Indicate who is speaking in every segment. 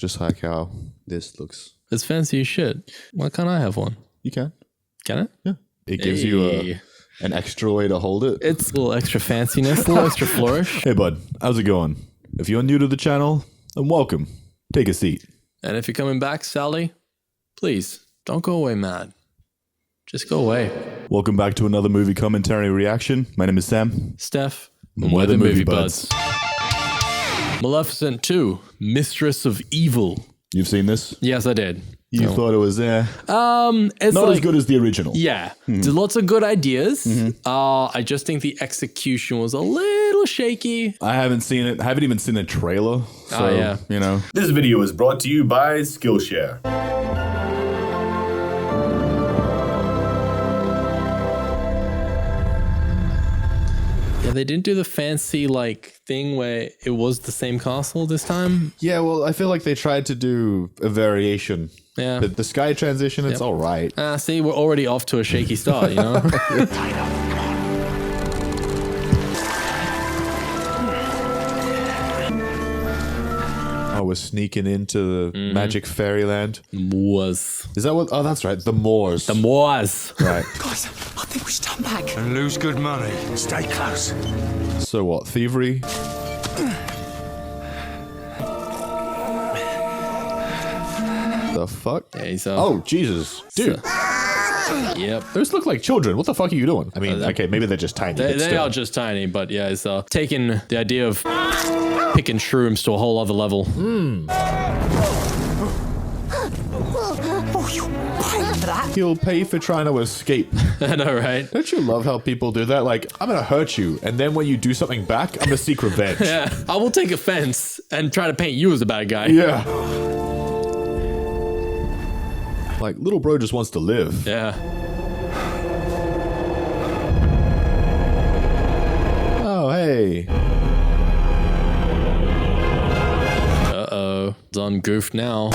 Speaker 1: just like how this looks.
Speaker 2: It's fancy as shit. Why can't I have one?
Speaker 1: You can.
Speaker 2: Can I?
Speaker 1: Yeah. It gives you an extra way to hold it.
Speaker 2: It's a little extra fanciness, a little extra flourish.
Speaker 1: Hey, bud. How's it going? If you're new to the channel, then welcome. Take a seat.
Speaker 2: And if you're coming back, Sally, please don't go away mad. Just go away.
Speaker 1: Welcome back to another movie commentary reaction. My name is Sam.
Speaker 2: Steph, and we're the Movie Budz. Maleficent 2, Mistress of Evil.
Speaker 1: You've seen this?
Speaker 2: Yes, I did.
Speaker 1: You thought it was
Speaker 2: it's
Speaker 1: not as good as the original.
Speaker 2: Yeah, there's lots of good ideas. I just think the execution was a little shaky.
Speaker 1: I haven't seen it. I haven't even seen the trailer. So,
Speaker 2: yeah.
Speaker 1: you know.
Speaker 3: This video is brought to you by Skillshare.
Speaker 2: Yeah, they didn't do the fancy thing where it was the same castle this time.
Speaker 1: Yeah, well, I feel like they tried to do a variation.
Speaker 2: Yeah.
Speaker 1: The sky transition, it's all right.
Speaker 2: See, we're already off to a shaky start, you know?
Speaker 1: Oh, we're sneaking into the magic fairyland.
Speaker 2: Moors.
Speaker 1: Is that what? Oh, that's right. The Moors.
Speaker 2: The Moors.
Speaker 1: Right.
Speaker 4: Guys, I think we should turn back.
Speaker 5: And lose good money. Stay close.
Speaker 1: So what? Thievery? The fuck?
Speaker 2: Yeah, so,
Speaker 1: Oh, Jesus. Dude.
Speaker 2: Yep.
Speaker 1: Those look like children. What the fuck are you doing? I mean, okay, maybe they're just tiny.
Speaker 2: They are just tiny, but yeah, it's taking the idea of picking shrooms to a whole other level.
Speaker 4: Oh, you paying for that?
Speaker 1: He'll pay for trying to escape.
Speaker 2: I know, right?
Speaker 1: Don't you love how people do that? Like, I'm gonna hurt you, and then when you do something back, I'm gonna seek revenge.
Speaker 2: Yeah, I will take offense and try to paint you as a bad guy.
Speaker 1: Yeah. Like, little bro just wants to live.
Speaker 2: Yeah.
Speaker 1: Oh, hey.
Speaker 2: Uh-oh. It's on goof now.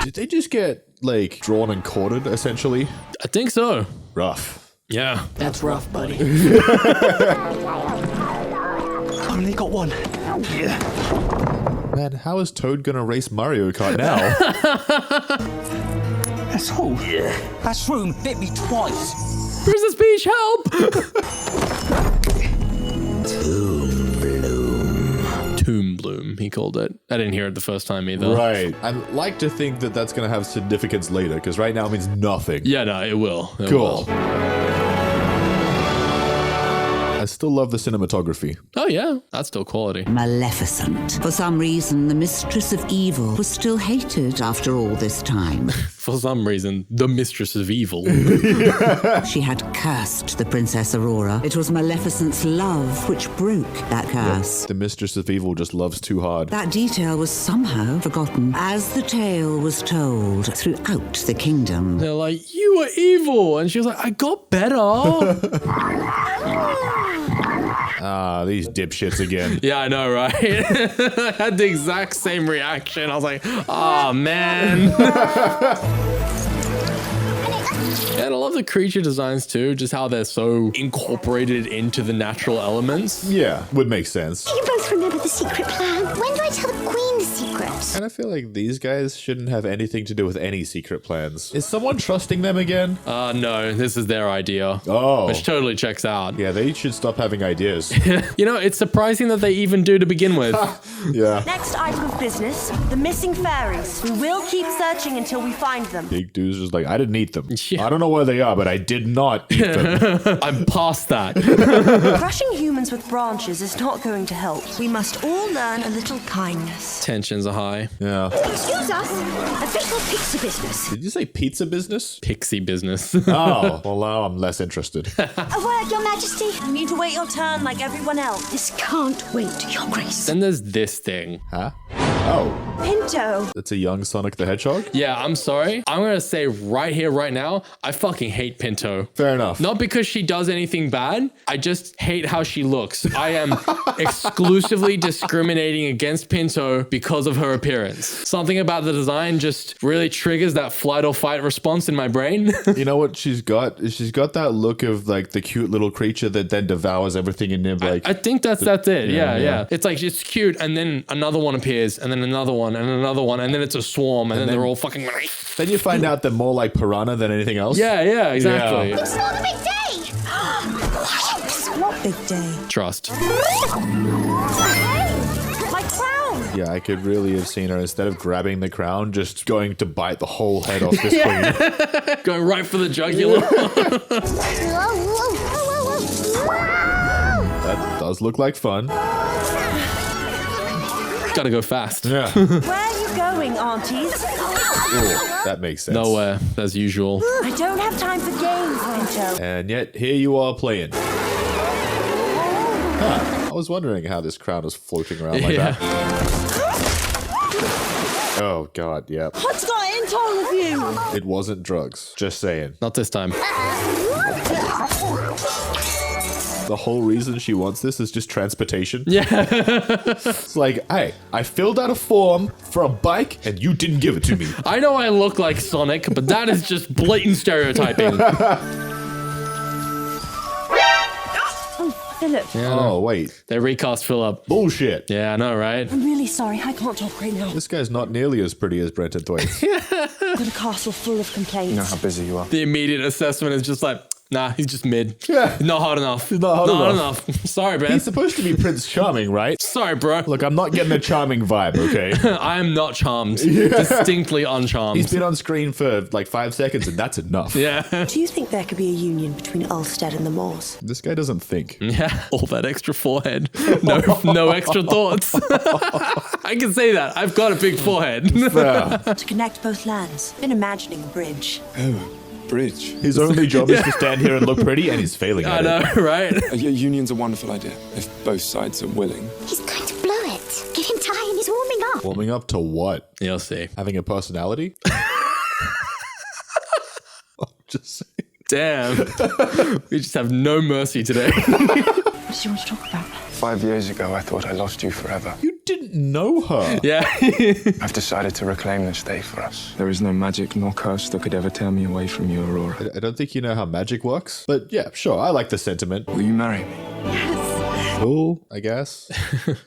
Speaker 1: Did they just get, drawn and quartered, essentially?
Speaker 2: I think so.
Speaker 1: Rough.
Speaker 2: Yeah.
Speaker 4: That's rough, buddy. Only got one. Yeah.
Speaker 1: Man, how is Toad gonna race Mario Kart now?
Speaker 4: That's all. Yeah. That shroom bit me twice.
Speaker 2: Princess Peach, help! Tomb Bloom, he called it. I didn't hear it the first time either.
Speaker 1: Right. I'd like to think that that's gonna have significance later, because right now it means nothing.
Speaker 2: Yeah, no, it will. It
Speaker 1: Cool.
Speaker 2: will.
Speaker 1: I still love the cinematography.
Speaker 2: Oh yeah, that's still quality.
Speaker 6: Maleficent. For some reason, the Mistress of Evil was still hated after all this time.
Speaker 2: For some reason, the Mistress of Evil.
Speaker 6: She had cursed the Princess Aurora. It was Maleficent's love which broke that curse.
Speaker 1: The Mistress of Evil just loves too hard.
Speaker 6: That detail was somehow forgotten as the tale was told throughout the kingdom.
Speaker 2: They're like, you were evil. And she was like, I got better.
Speaker 1: Ah, these dipshits again.
Speaker 2: Yeah, I know, right? I had the exact same reaction. I was like, oh, man. And I love the creature designs too, just how they're so incorporated into the natural elements.
Speaker 1: Yeah, would make sense.
Speaker 7: You both remember the secret plan. When do I tell the queen the secret?
Speaker 1: And I feel like these guys shouldn't have anything to do with any secret plans. Is someone trusting them again?
Speaker 2: No, this is their idea.
Speaker 1: Oh.
Speaker 2: Which totally checks out.
Speaker 1: Yeah, they should stop having ideas.
Speaker 2: You know, it's surprising that they even do to begin with.
Speaker 1: Yeah.
Speaker 8: Next item of business, the missing fairies. We will keep searching until we find them.
Speaker 1: Big dude's just like, I didn't eat them.
Speaker 2: Yeah.
Speaker 1: I don't know where they are, but I did not eat them.
Speaker 2: I'm past that.
Speaker 8: Crushing humans with branches is not going to help. We must all learn a little kindness.
Speaker 2: Tensions are high.
Speaker 1: Yeah.
Speaker 7: Excuse us. Official pizza business.
Speaker 1: Did you say pizza business?
Speaker 2: Pixie business.
Speaker 1: Oh, well now I'm less interested.
Speaker 7: A word, Your Majesty.
Speaker 8: You need to wait your turn like everyone else.
Speaker 7: This can't wait, Your Grace.
Speaker 2: Then there's this thing.
Speaker 1: Huh? Oh.
Speaker 8: Pinto.
Speaker 1: That's a young Sonic the Hedgehog?
Speaker 2: Yeah, I'm sorry. I'm going to say right here, right now, I fucking hate Pinto.
Speaker 1: Fair enough.
Speaker 2: Not because she does anything bad. I just hate how she looks. I am exclusively discriminating against Pinto because of her appearance. Something about the design just really triggers that flight or fight response in my brain.
Speaker 1: You know what she's got? She's got that look of like the cute little creature that then devours everything in him. Like
Speaker 2: I think that's it.
Speaker 1: Yeah,
Speaker 2: Yeah.
Speaker 1: yeah.
Speaker 2: It's like it's cute, and then another one appears, and then another one, and another one, and then it's a swarm, and then they're all fucking.
Speaker 1: then you find out they're more like piranha than anything else.
Speaker 2: Yeah, exactly.
Speaker 7: It's not the big day!
Speaker 8: What big day?
Speaker 2: Trust.
Speaker 8: My crown!
Speaker 1: Yeah, I could really have seen her, instead of grabbing the crown, just going to bite the whole head off this queen.
Speaker 2: Going right for the jugular.
Speaker 7: Whoa, whoa, whoa, whoa, whoa.
Speaker 1: That does look like fun.
Speaker 2: Gotta go fast.
Speaker 1: Yeah.
Speaker 8: Where are you going, aunties?
Speaker 1: That makes sense.
Speaker 2: Nowhere, as usual.
Speaker 8: I don't have time for games, Pinto.
Speaker 1: And yet, here you are playing. Huh. I was wondering how this crown was floating around like that. Oh, God, yeah.
Speaker 8: What's got into all of you?
Speaker 1: It wasn't drugs. Just saying.
Speaker 2: Not this time.
Speaker 1: The whole reason she wants this is just transportation.
Speaker 2: Yeah.
Speaker 1: It's like, hey, I filled out a form for a bike and you didn't give it to me.
Speaker 2: I know I look like Sonic, but that is just blatant stereotyping.
Speaker 8: Philip,
Speaker 1: Oh, wait.
Speaker 2: They recast Philip.
Speaker 1: Bullshit.
Speaker 2: Yeah, I know, right?
Speaker 8: I'm really sorry. I can't talk right now.
Speaker 1: This guy's not nearly as pretty as Brenton Thwaites.
Speaker 8: I've got a castle full of complaints.
Speaker 5: You know how busy you are.
Speaker 2: The immediate assessment is just like, nah, he's just mid.
Speaker 1: Yeah.
Speaker 2: Not hot enough.
Speaker 1: He's not hot enough.
Speaker 2: Sorry, man.
Speaker 1: He's supposed to be Prince Charming, right?
Speaker 2: Sorry, bro.
Speaker 1: Look, I'm not getting a charming vibe, okay?
Speaker 2: I am not charmed. Distinctly uncharmed.
Speaker 1: He's been on screen for like 5 seconds and that's enough.
Speaker 2: Yeah.
Speaker 8: Do you think there could be a union between Ulstead and the Moors?
Speaker 1: This guy doesn't think.
Speaker 2: Yeah. All that extra forehead. No extra thoughts. I can say that. I've got a big forehead.
Speaker 8: To connect both lands. Been imagining a bridge.
Speaker 5: Bridge.
Speaker 1: His only job is to stand here and look pretty, and he's failing
Speaker 2: I
Speaker 1: at
Speaker 2: know,
Speaker 1: it.
Speaker 2: right?
Speaker 5: A union's a wonderful idea, if both sides are willing.
Speaker 7: He's going to blow it. Give him time, he's warming up.
Speaker 1: Warming up to what?
Speaker 2: You'll see.
Speaker 1: Having a personality? Just saying.
Speaker 2: Damn. We just have no mercy today.
Speaker 8: What did you want to talk about?
Speaker 5: 5 years ago, I thought I lost you forever.
Speaker 1: You didn't know her.
Speaker 2: Yeah.
Speaker 5: I've decided to reclaim this day for us. There is no magic nor curse that could ever tear me away from you, Aurora.
Speaker 1: I don't think you know how magic works, but yeah, sure, I like the sentiment.
Speaker 5: Will you marry me?
Speaker 1: Cool, I guess.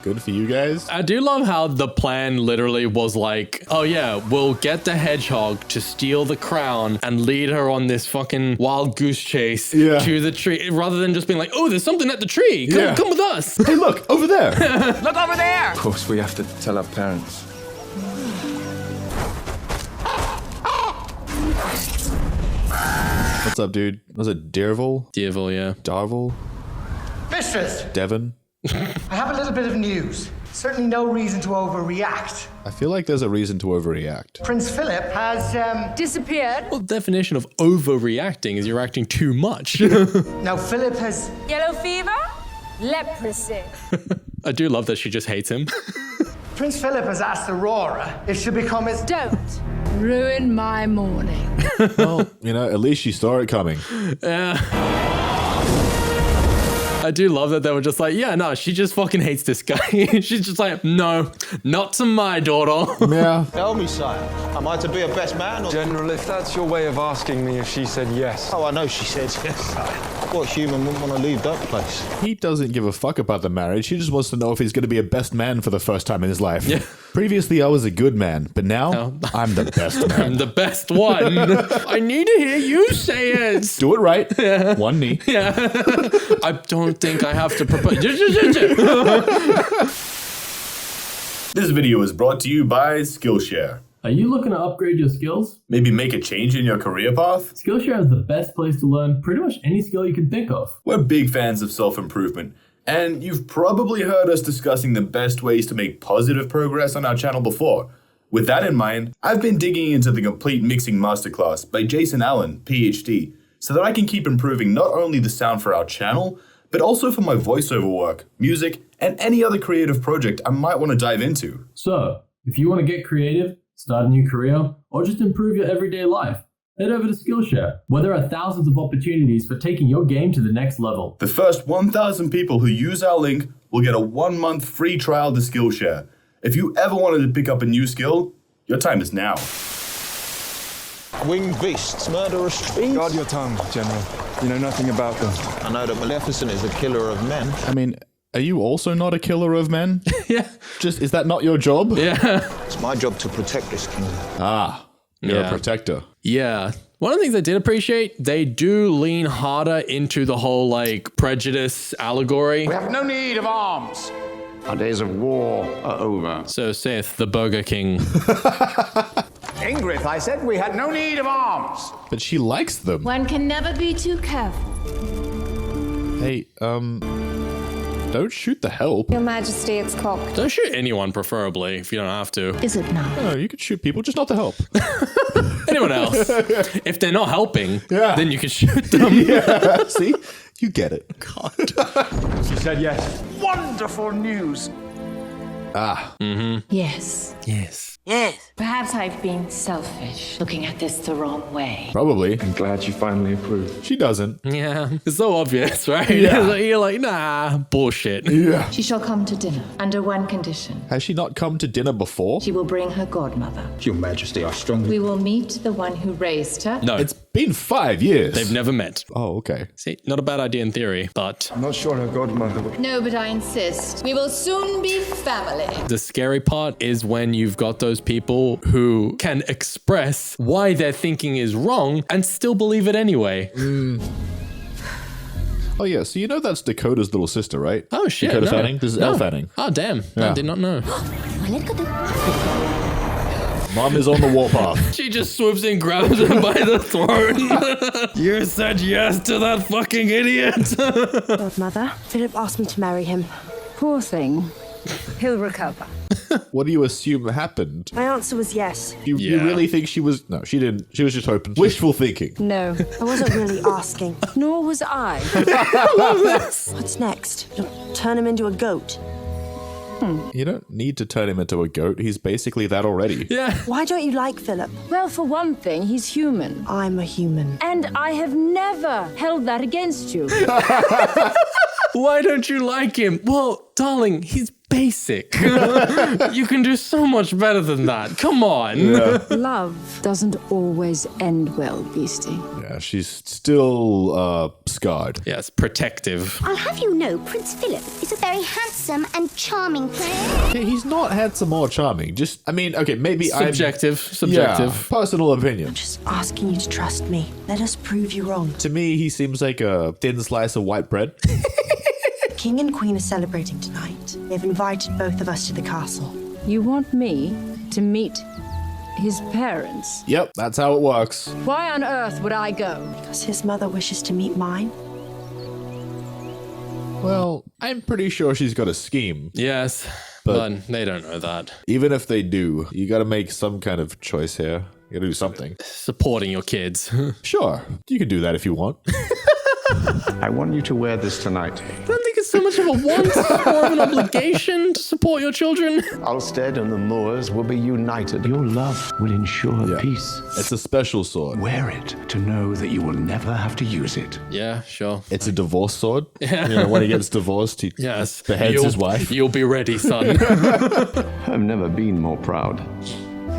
Speaker 1: Good for you guys.
Speaker 2: I do love how the plan literally was like, oh yeah, we'll get the hedgehog to steal the crown and lead her on this fucking wild goose chase to the tree, rather than just being like, oh, there's something at the tree. Come with us.
Speaker 1: Hey, look, over there.
Speaker 9: Look over there!
Speaker 5: Of course, we have to tell our parents.
Speaker 1: What's up, dude? Was it Derville?
Speaker 2: Devil, yeah.
Speaker 1: Darville?
Speaker 9: Mistress,
Speaker 1: Devon?
Speaker 9: I have a little bit of news. Certainly no reason to overreact.
Speaker 1: I feel like there's a reason to overreact.
Speaker 9: Prince Philip has, disappeared.
Speaker 2: Well, the definition of overreacting is you're acting too much.
Speaker 9: Now, Philip has...
Speaker 10: Yellow fever? Leprosy.
Speaker 2: I do love that she just hates him.
Speaker 9: Prince Philip has asked Aurora if she'll become his...
Speaker 10: Don't ruin my morning.
Speaker 1: Well, you know, at least she saw it coming.
Speaker 2: I do love that they were just like, yeah, no, she just fucking hates this guy. She's just like, no, not to my daughter.
Speaker 1: Yeah.
Speaker 11: Tell me, sire, am I to be a best man or...
Speaker 5: General, if that's your way of asking me if she said yes.
Speaker 11: Oh, I know she said yes, sire. What human wouldn't want to leave that place?
Speaker 1: He doesn't give a fuck about the marriage. He just wants to know if he's going to be a best man for the first time in his life.
Speaker 2: Yeah.
Speaker 1: Previously, I was a good man, but now I'm the best man.
Speaker 2: I'm the best one. I need to hear you say it.
Speaker 1: Do it right. Yeah. One knee.
Speaker 2: Yeah. I don't think I have to propose.
Speaker 3: This video is brought to you by Skillshare.
Speaker 2: Are you looking to upgrade your skills?
Speaker 3: Maybe make a change in your career path?
Speaker 2: Skillshare is the best place to learn pretty much any skill you can think of.
Speaker 3: We're big fans of self-improvement, and you've probably heard us discussing the best ways to make positive progress on our channel before. With that in mind, I've been digging into the Complete Mixing Masterclass by Jason Allen, PhD, so that I can keep improving not only the sound for our channel, but also for my voiceover work, music, and any other creative project I might want to dive into.
Speaker 2: So,
Speaker 12: If you want to get creative, start a new career, or just improve your everyday life, head over to Skillshare, where there are thousands of opportunities for taking your game to the next level.
Speaker 3: The first 1,000 people who use our link will get a 1-month free trial to Skillshare. If you ever wanted to pick up a new skill, your time is now.
Speaker 11: Winged beasts, murderous trees.
Speaker 5: Guard your tongue, General. You know nothing about them.
Speaker 11: I know that Maleficent is a killer of men.
Speaker 1: I mean, are you also not a killer of men?
Speaker 2: Yeah.
Speaker 1: Is that not your job?
Speaker 2: Yeah.
Speaker 11: It's my job to protect this kingdom.
Speaker 1: Ah, you're a protector.
Speaker 2: Yeah. One of the things I did appreciate, they do lean harder into the whole like prejudice allegory.
Speaker 13: We have no need of arms. Our days of war are over.
Speaker 2: So saith the Burger King.
Speaker 13: Ingrid, I said we had no need of arms.
Speaker 1: But she likes them.
Speaker 10: One can never be too careful.
Speaker 1: Hey, don't shoot the help.
Speaker 10: Your Majesty, it's cocked.
Speaker 2: Don't shoot anyone, preferably, if you don't have to.
Speaker 10: Is it not?
Speaker 1: No, you can shoot people, just not the help.
Speaker 2: Anyone else. If they're not helping, then you can shoot them.
Speaker 1: Yeah, see? You get it.
Speaker 2: God.
Speaker 13: She said yes. Wonderful news.
Speaker 1: Ah.
Speaker 2: Mm-hmm.
Speaker 10: Yes.
Speaker 2: Yes.
Speaker 10: Yes. Perhaps I've been selfish, looking at this the wrong way.
Speaker 1: Probably.
Speaker 5: I'm glad you finally approve.
Speaker 1: She doesn't.
Speaker 2: Yeah. It's so obvious, right?
Speaker 1: Yeah.
Speaker 2: You're like, nah, bullshit.
Speaker 1: Yeah.
Speaker 10: She shall come to dinner, under one condition.
Speaker 1: Has she not come to dinner before?
Speaker 10: She will bring her godmother.
Speaker 13: Your Majesty, I strongly...
Speaker 10: We will meet the one who raised her.
Speaker 2: No.
Speaker 1: It's been 5 years.
Speaker 2: They've never met.
Speaker 1: Oh, okay.
Speaker 2: See, not a bad idea in theory, but...
Speaker 5: I'm not sure her godmother would...
Speaker 10: No, but I insist. We will soon be family.
Speaker 2: The scary part is when you've got those people who can express why their thinking is wrong and still believe it anyway.
Speaker 1: Oh, yeah. So you know that's Dakota's little sister, right?
Speaker 2: Oh, shit.
Speaker 1: Dakota
Speaker 2: no.
Speaker 1: Fanning? This is Elle Fanning.
Speaker 2: Oh, damn.
Speaker 1: Yeah.
Speaker 2: I did not know.
Speaker 1: Mom is on the warpath.
Speaker 2: She just swoops in, grabs him by the throat. You said yes to that fucking idiot.
Speaker 8: Godmother, Philip asked me to marry him.
Speaker 10: Poor thing. He'll recover.
Speaker 1: What do you assume happened?
Speaker 8: My answer was yes.
Speaker 1: You really think she was... No, she didn't. She was just hoping. Wishful thinking.
Speaker 8: No, I wasn't really asking.
Speaker 10: Nor was I.
Speaker 2: I love this.
Speaker 8: What's next? You'll turn him into a goat.
Speaker 1: You don't need to turn him into a goat. He's basically that already.
Speaker 2: Yeah.
Speaker 8: Why don't you like Philip?
Speaker 10: Well, for one thing, he's human.
Speaker 8: I'm a human.
Speaker 10: And I have never held that against you.
Speaker 2: Why don't you like him? Well, darling, he's basic. You can do so much better than that. Come on.
Speaker 1: Yeah.
Speaker 10: Love doesn't always end well, Beastie.
Speaker 1: Yeah, she's still scarred.
Speaker 2: Yes, protective.
Speaker 7: I'll have you know, Prince Philip is a very handsome and charming prince.
Speaker 1: Okay, he's not handsome or charming. Just, I mean, okay, maybe
Speaker 2: Subjective.
Speaker 1: Yeah, personal opinion.
Speaker 8: Just asking you to trust me. Let us prove you wrong.
Speaker 1: To me, he seems like a thin slice of white bread.
Speaker 8: King and Queen are celebrating tonight. They've invited both of us to the castle.
Speaker 10: You want me to meet his parents?
Speaker 1: Yep, that's how it works.
Speaker 10: Why on earth would I go?
Speaker 8: Because his mother wishes to meet mine.
Speaker 1: Well, I'm pretty sure she's got a scheme.
Speaker 2: Yes, but they don't know that.
Speaker 1: Even if they do, you gotta make some kind of choice here. You gotta do something.
Speaker 2: Supporting your kids.
Speaker 1: Sure, you can do that if you want.
Speaker 13: I want you to wear this tonight.
Speaker 2: I don't think it's so much of a want or of an obligation to support your children.
Speaker 13: Ulstead and the Moors will be united. Your love will ensure peace.
Speaker 1: It's a special sword.
Speaker 13: Wear it to know that you will never have to use it.
Speaker 2: Yeah, sure.
Speaker 1: It's a divorce sword.
Speaker 2: Yeah.
Speaker 1: You know, when he gets divorced, he beheads his wife.
Speaker 2: You'll be ready, son.
Speaker 13: I've never been more proud.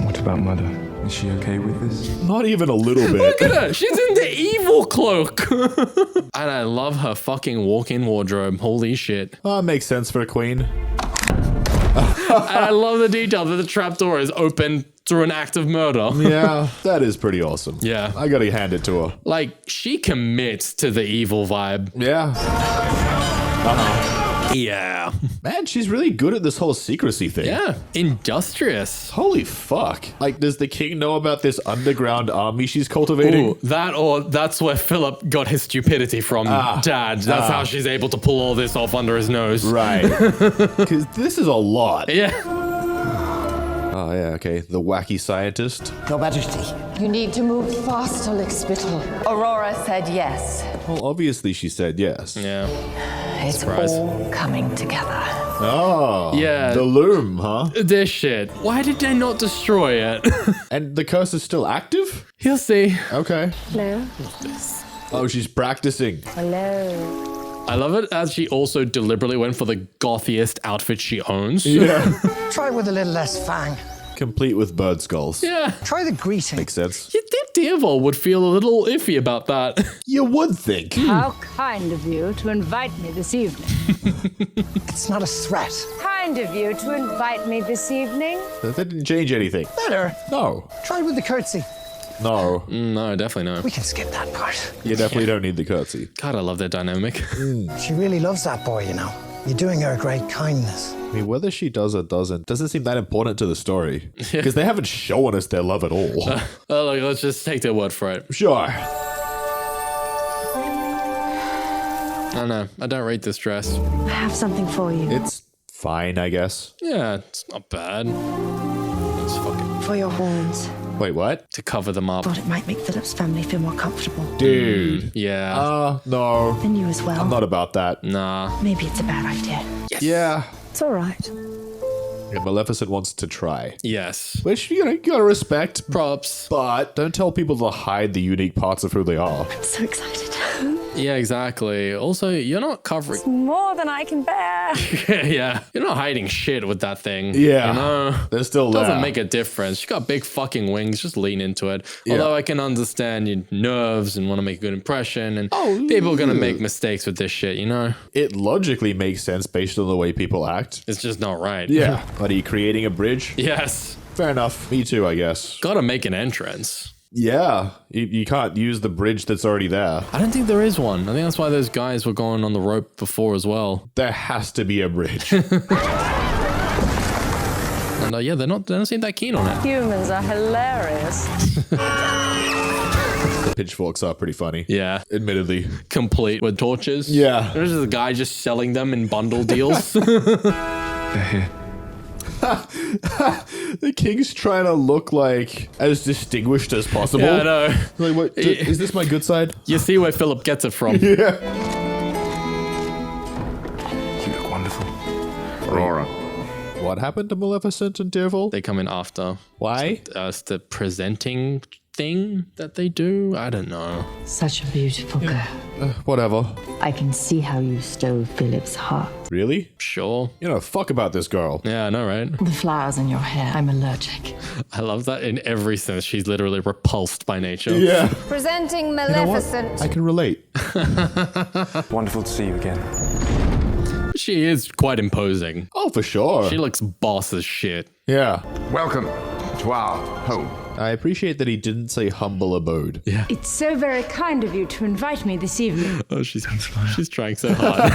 Speaker 5: What about Mother? Is she okay with this?
Speaker 1: Not even a little bit.
Speaker 2: Look at her. She's in the evil cloak. And I love her fucking walk-in wardrobe. Holy shit.
Speaker 1: Oh, makes sense for a queen.
Speaker 2: And I love the detail that the trapdoor is open through an act of murder.
Speaker 1: Yeah, that is pretty awesome.
Speaker 2: Yeah.
Speaker 1: I gotta hand it to her.
Speaker 2: Like, she commits to the evil vibe.
Speaker 1: Yeah.
Speaker 2: Yeah.
Speaker 1: Man, she's really good at this whole secrecy thing.
Speaker 2: Yeah. Industrious.
Speaker 1: Holy fuck. Like, does the king know about this underground army she's cultivating?
Speaker 2: Ooh, that or that's where Philip got his stupidity from. Dad. That's how she's able to pull all this off under his nose.
Speaker 1: Right. Because this is a lot.
Speaker 2: Yeah.
Speaker 1: Oh, yeah, okay. The wacky scientist.
Speaker 4: Your Majesty.
Speaker 10: You need to move faster, Lickspittle. Aurora said yes.
Speaker 1: Well, obviously she said yes.
Speaker 2: Yeah.
Speaker 10: It's
Speaker 2: Surprise.
Speaker 10: all coming together.
Speaker 1: Oh.
Speaker 2: Yeah.
Speaker 1: The loom, huh?
Speaker 2: This shit. Why did they not destroy it?
Speaker 1: And the curse is still active?
Speaker 2: You'll see.
Speaker 1: Okay.
Speaker 7: Hello.
Speaker 2: What's this?
Speaker 1: Oh, she's practicing.
Speaker 7: Hello.
Speaker 2: I love it as she also deliberately went for the gothiest outfit she owns.
Speaker 1: Yeah.
Speaker 9: Try with a little less fang.
Speaker 1: Complete with bird skulls.
Speaker 2: Yeah.
Speaker 9: Try the greeting.
Speaker 1: Makes sense.
Speaker 2: You'd think Devil would feel a little iffy about that.
Speaker 1: You would think.
Speaker 10: How kind of you to invite me this evening.
Speaker 9: It's not a threat.
Speaker 10: Kind of you to invite me this evening.
Speaker 1: That didn't change anything.
Speaker 9: Better.
Speaker 1: No.
Speaker 9: Try with the curtsy.
Speaker 1: No.
Speaker 2: No, definitely no.
Speaker 9: We can skip that part.
Speaker 1: You definitely don't need the curtsy.
Speaker 2: God, I love their dynamic.
Speaker 9: She really loves that boy, you know. You're doing her a great kindness.
Speaker 1: I mean, whether she does or doesn't seem that important to the story. Because they haven't shown us their love at all.
Speaker 2: Look, let's just take their word for it.
Speaker 1: Sure.
Speaker 2: I don't know. I don't rate this dress.
Speaker 8: I have something for you.
Speaker 1: It's fine, I guess.
Speaker 2: Yeah, it's not bad. Let's fucking...
Speaker 8: For your horns.
Speaker 1: Wait, what?
Speaker 2: To cover them up.
Speaker 8: Thought it might make Philip's family feel more comfortable.
Speaker 1: Dude.
Speaker 2: Yeah.
Speaker 1: No.
Speaker 8: And you as well.
Speaker 1: I'm not about that.
Speaker 2: Nah.
Speaker 8: Maybe it's a bad idea.
Speaker 2: Yes.
Speaker 1: Yeah.
Speaker 8: It's all right.
Speaker 1: Yeah, Maleficent wants to try.
Speaker 2: Yes.
Speaker 1: Which, you gotta respect.
Speaker 2: Props.
Speaker 1: But don't tell people to hide the unique parts of who they are.
Speaker 8: I'm so excited.
Speaker 2: Yeah, exactly. Also, you're not covering...
Speaker 8: More than I can bear.
Speaker 2: Yeah. You're not hiding shit with that thing.
Speaker 1: Yeah.
Speaker 2: You know?
Speaker 1: They're still there.
Speaker 2: Doesn't make a difference. You got big fucking wings. Just lean into it.
Speaker 1: Yeah.
Speaker 2: Although I can understand your nerves and want to make a good impression. And people are going to make mistakes with this shit, you know?
Speaker 1: It logically makes sense based on the way people act.
Speaker 2: It's just not right.
Speaker 1: Yeah. But are you creating a bridge?
Speaker 2: Yes.
Speaker 1: Fair enough. Me too, I guess.
Speaker 2: Gotta make an entrance.
Speaker 1: Yeah. You can't use the bridge that's already there.
Speaker 2: I don't think there is one. I think that's why those guys were going on the rope before as well.
Speaker 1: There has to be a bridge.
Speaker 2: And yeah, they don't seem that keen on it.
Speaker 10: Humans are hilarious.
Speaker 1: The pitchforks are pretty funny.
Speaker 2: Yeah.
Speaker 1: Admittedly.
Speaker 2: Complete with torches.
Speaker 1: Yeah.
Speaker 2: There's a guy just selling them in bundle deals.
Speaker 5: They're here.
Speaker 1: The king's trying to look like as distinguished as possible.
Speaker 2: Yeah, I know.
Speaker 1: Like, what, is this my good side?
Speaker 2: You see where Philip gets it from.
Speaker 1: Yeah.
Speaker 5: You look wonderful.
Speaker 1: Aurora. What happened to Maleficent and Devil?
Speaker 2: They come in after.
Speaker 1: Why?
Speaker 2: It's the presenting thing that they do. I don't know.
Speaker 10: Such a beautiful girl.
Speaker 1: Whatever.
Speaker 10: I can see how you stole Philip's heart.
Speaker 1: Really?
Speaker 2: Sure.
Speaker 1: You know, fuck about this girl.
Speaker 2: Yeah, I know, right?
Speaker 10: The flowers in your hair. I'm allergic.
Speaker 2: I love that in every sense. She's literally repulsed by nature.
Speaker 1: Yeah.
Speaker 7: Presenting Maleficent.
Speaker 1: I can relate.
Speaker 5: Wonderful to see you again.
Speaker 2: She is quite imposing.
Speaker 1: Oh, for sure.
Speaker 2: She looks boss as shit.
Speaker 1: Yeah.
Speaker 13: Welcome to our home.
Speaker 1: I appreciate that he didn't say humble abode.
Speaker 2: Yeah.
Speaker 10: It's so very kind of you to invite me this evening.
Speaker 2: Oh, she's trying so hard.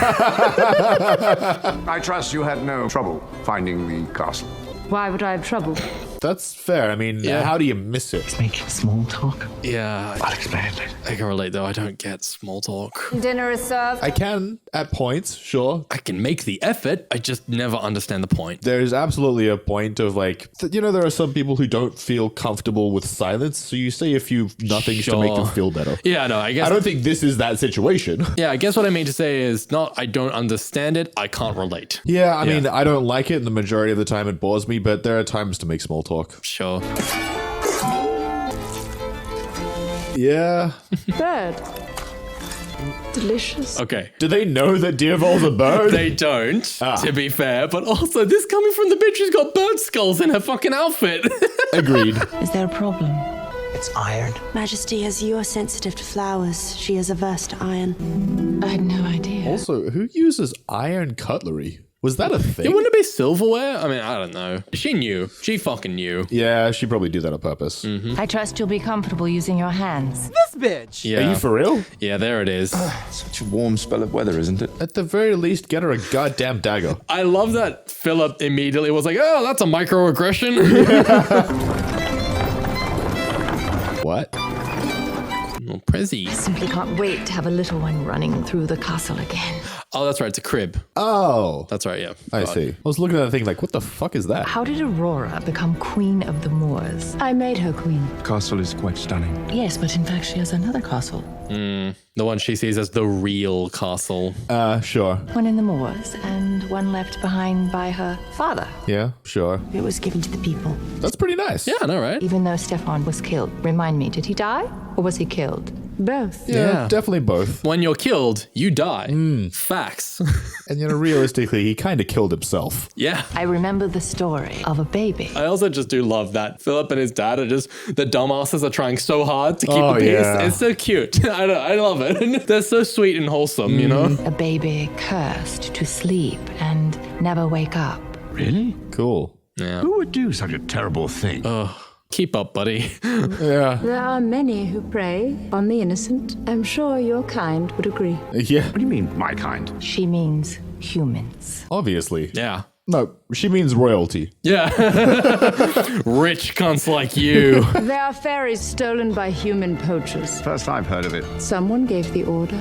Speaker 13: I trust you had no trouble finding the castle.
Speaker 10: Why would I have trouble?
Speaker 1: That's fair. I mean,
Speaker 2: Yeah.
Speaker 1: how do you miss it?
Speaker 10: Making small talk.
Speaker 2: Yeah.
Speaker 13: I'll explain it later.
Speaker 2: I can relate though. I don't get small talk.
Speaker 7: Dinner is served.
Speaker 1: I can, at points, sure.
Speaker 2: I can make the effort. I just never understand the point.
Speaker 1: There's absolutely a point of like, there are some people who don't feel comfortable with silence, so you say a few nothings to make them
Speaker 2: Sure.
Speaker 1: feel better.
Speaker 2: Yeah, no, I guess.
Speaker 1: I don't think this is that situation.
Speaker 2: Yeah, I guess what I mean to say is not I don't understand it. I can't relate.
Speaker 1: Yeah, I mean, I don't like it, and the majority of the time it bores me, but there are times to make small talk.
Speaker 2: Sure.
Speaker 1: Yeah.
Speaker 10: Bird. Delicious.
Speaker 2: Okay.
Speaker 1: Do they know that Dearvol's a bird?
Speaker 2: They don't, to be fair, but also this coming from the bitch who's got bird skulls in her fucking outfit.
Speaker 1: Agreed.
Speaker 10: Is there a problem?
Speaker 9: It's iron.
Speaker 8: Majesty, as you are sensitive to flowers, she is averse to iron.
Speaker 10: I had no idea.
Speaker 1: Also, who uses iron cutlery? Was that a thing?
Speaker 2: It wouldn't it be silverware? I mean, I don't know. She knew. She fucking knew.
Speaker 1: Yeah, she'd probably do that on purpose.
Speaker 10: I trust you'll be comfortable using your hands.
Speaker 9: This bitch.
Speaker 2: Yeah.
Speaker 1: Are you for real?
Speaker 2: Yeah, there it is.
Speaker 5: Such a warm spell of weather, isn't it?
Speaker 1: At the very least, get her a goddamn dagger.
Speaker 2: I love that Philip immediately was like, oh, that's a microaggression.
Speaker 1: What?
Speaker 2: Well, Prezi.
Speaker 10: Simply can't wait to have a little one running through the castle again.
Speaker 2: Oh, that's right. It's a crib.
Speaker 1: Oh.
Speaker 2: That's right, yeah.
Speaker 1: I see. I was looking at that thing like, what the fuck is that?
Speaker 14: How did Aurora become queen of the Moors?
Speaker 15: I made her queen.
Speaker 5: The castle is quite stunning.
Speaker 15: Yes, but in fact she has another castle.
Speaker 2: The one she sees as the real castle.
Speaker 1: Sure.
Speaker 15: One in the Moors and one left behind by her father.
Speaker 1: Yeah, sure.
Speaker 15: It was given to the people.
Speaker 1: That's pretty nice.
Speaker 2: Yeah, I know, right?
Speaker 15: Even though Stefan was killed. Remind me, did he die or was he killed? Both.
Speaker 1: Yeah, definitely both.
Speaker 2: When you're killed, you die. Facts.
Speaker 1: And realistically, he kind of killed himself.
Speaker 2: Yeah.
Speaker 15: I remember the story of a baby.
Speaker 2: I also just do love that Philip and his dad are just, the dumbasses are trying so hard to keep the peace.
Speaker 1: Yeah.
Speaker 2: It's so cute. I love it. They're so sweet and wholesome, you know?
Speaker 15: A baby cursed to sleep and never wake up.
Speaker 13: Really?
Speaker 1: Cool.
Speaker 2: Yeah.
Speaker 13: Who would do such a terrible thing?
Speaker 2: Keep up, buddy.
Speaker 1: Yeah.
Speaker 16: There are many who prey on the innocent. I'm sure your kind would agree.
Speaker 1: Yeah.
Speaker 13: What do you mean, my kind?
Speaker 15: She means humans.
Speaker 1: Obviously.
Speaker 2: Yeah.
Speaker 1: No, she means royalty.
Speaker 2: Yeah. Rich cunts like you.
Speaker 16: There are fairies stolen by human poachers.
Speaker 13: First I've heard of it.
Speaker 16: Someone gave the order.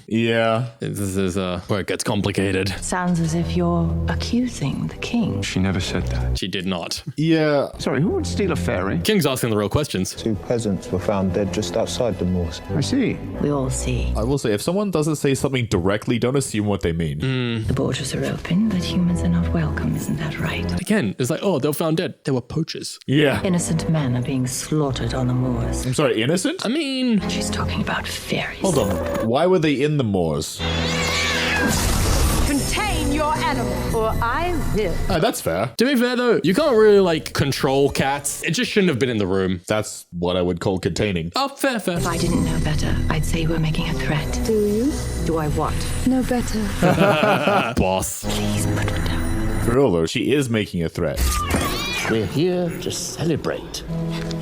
Speaker 1: Yeah.
Speaker 2: This is where it gets complicated.
Speaker 15: Sounds as if you're accusing the king.
Speaker 5: She never said that.
Speaker 2: She did not.
Speaker 1: Yeah.
Speaker 13: Sorry, who would steal a fairy?
Speaker 2: King's asking the real questions.
Speaker 11: 2 peasants were found dead just outside the moors.
Speaker 13: I see.
Speaker 15: We all see.
Speaker 1: I will say, if someone doesn't say something directly, don't assume what they mean.
Speaker 15: The borders are open, but humans are not welcome, isn't that right?
Speaker 2: Again, it's like, oh, they were found dead. They were poachers.
Speaker 1: Yeah.
Speaker 15: Innocent men are being slaughtered on the moors.
Speaker 1: I'm sorry, innocent?
Speaker 2: I mean...
Speaker 15: She's talking about fairies.
Speaker 1: Hold on. Why were they in the moors?
Speaker 16: Contain your animal, or I will.
Speaker 1: That's fair.
Speaker 2: To be fair, though, you can't really, control cats. It just shouldn't have been in the room.
Speaker 1: That's what I would call containing.
Speaker 2: Oh, fair.
Speaker 15: If I didn't know better, I'd say we're making a threat.
Speaker 16: Do you?
Speaker 15: Do I what?
Speaker 16: No better.
Speaker 2: Boss.
Speaker 15: Please put her down.
Speaker 1: For real, though, she is making a threat.
Speaker 13: We're here to celebrate.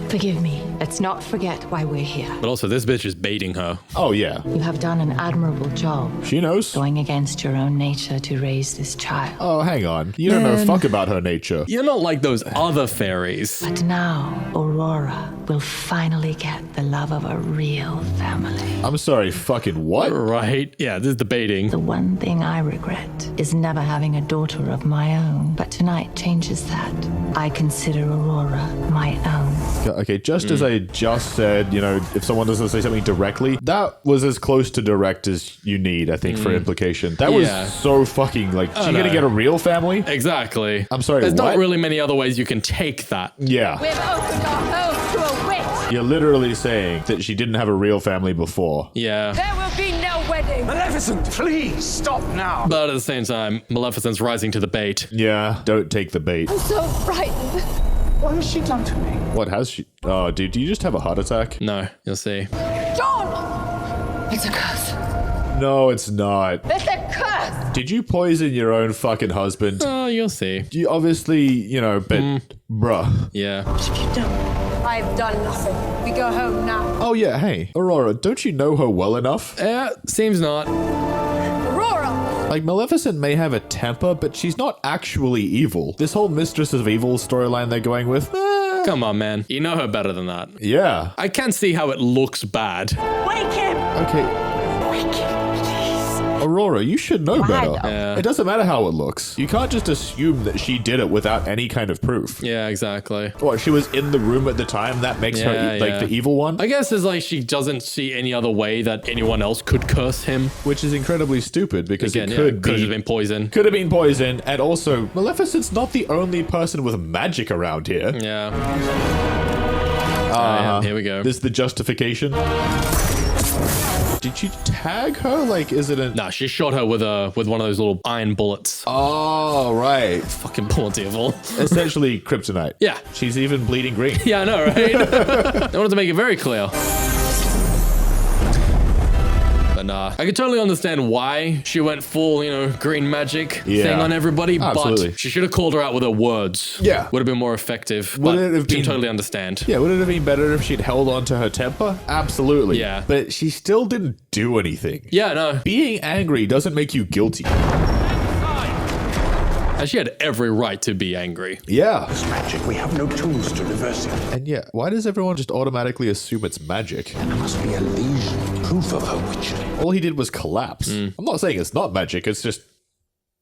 Speaker 15: Forgive me. Let's not forget why we're here.
Speaker 2: But also, this bitch is baiting her.
Speaker 1: Oh, yeah.
Speaker 15: You have done an admirable job.
Speaker 1: She knows.
Speaker 15: Going against your own nature to raise this child.
Speaker 1: Oh, hang on. You don't know fuck about her nature.
Speaker 2: You're not like those other fairies.
Speaker 15: But now, Aurora will finally get the love of a real family.
Speaker 1: I'm sorry, fucking what?
Speaker 2: Right. Yeah, this is the baiting.
Speaker 15: The one thing I regret is never having a daughter of my own. But tonight changes that. I consider Aurora my own.
Speaker 1: Okay, just as I just said, if someone doesn't say something directly, that was as close to direct as you need, I think, for implication. That was so fucking, she's gonna get a real family?
Speaker 2: Exactly.
Speaker 1: I'm sorry,
Speaker 2: There's
Speaker 1: what?
Speaker 2: not really many other ways you can take that.
Speaker 1: Yeah.
Speaker 16: We've opened our homes to a witch.
Speaker 1: You're literally saying that she didn't have a real family before.
Speaker 2: Yeah.
Speaker 16: There will be no wedding.
Speaker 13: Maleficent, please stop now.
Speaker 2: But at the same time, Maleficent's rising to the bait.
Speaker 1: Yeah, don't take the bait.
Speaker 16: I'm so frightened.
Speaker 13: What has she done to me?
Speaker 1: What has she? Oh, dude, do you just have a heart attack?
Speaker 2: No, you'll see.
Speaker 16: John! It's a curse.
Speaker 1: No, it's not.
Speaker 16: It's a curse.
Speaker 1: Did you poison your own fucking husband?
Speaker 2: Oh, you'll see.
Speaker 1: You obviously, but bruh.
Speaker 2: Yeah.
Speaker 16: What have you done? I've done nothing. We go home now.
Speaker 1: Oh yeah, hey, Aurora, don't you know her well enough?
Speaker 2: Seems not.
Speaker 16: Aurora!
Speaker 1: Maleficent may have a temper, but she's not actually evil. This whole Mistress of Evil storyline they're going with,
Speaker 2: Come on, man. You know her better than that.
Speaker 1: Yeah.
Speaker 2: I can't see how it looks bad.
Speaker 8: Wake him!
Speaker 1: Okay.
Speaker 8: Wake him, please.
Speaker 1: Aurora, you should know better.
Speaker 2: Yeah.
Speaker 1: It doesn't matter how it looks. You can't just assume that she did it without any kind of proof.
Speaker 2: Yeah, exactly.
Speaker 1: What, she was in the room at the time? That makes her the evil one?
Speaker 2: I guess it's she doesn't see any other way that anyone else could curse him.
Speaker 1: Which is incredibly stupid because
Speaker 2: Again,
Speaker 1: it could
Speaker 2: have been poison.
Speaker 1: Could have been poison. And also, Maleficent's not the only person with magic around here.
Speaker 2: Yeah. Here we go.
Speaker 1: This is the justification. Did you tag her? Is it a...
Speaker 2: Nah, she shot her with one of those little iron bullets.
Speaker 1: Oh, right.
Speaker 2: Fucking bloody evil.
Speaker 1: Essentially kryptonite.
Speaker 2: Yeah.
Speaker 1: She's even bleeding green.
Speaker 2: Yeah, I know, right? I wanted to make it very clear. But nah, I could totally understand why she went full, green magic thing on everybody.
Speaker 1: Absolutely.
Speaker 2: But she should have called her out with her words.
Speaker 1: Yeah.
Speaker 2: Would have been more effective.
Speaker 1: Would
Speaker 2: but
Speaker 1: it have been...
Speaker 2: totally understand.
Speaker 1: Yeah, would it have been better if she'd held on to her temper? Absolutely.
Speaker 2: Yeah.
Speaker 1: But she still didn't do anything.
Speaker 2: Yeah, no.
Speaker 1: Being angry doesn't make you guilty.
Speaker 2: And she had every right to be angry.
Speaker 1: Yeah.
Speaker 13: It's magic. We have no tools to reverse it.
Speaker 1: And yeah, why does everyone just automatically assume it's magic?
Speaker 13: There must be a lesion. proof of her witchery.
Speaker 1: All he did was collapse. I'm not saying it's not magic, it's just...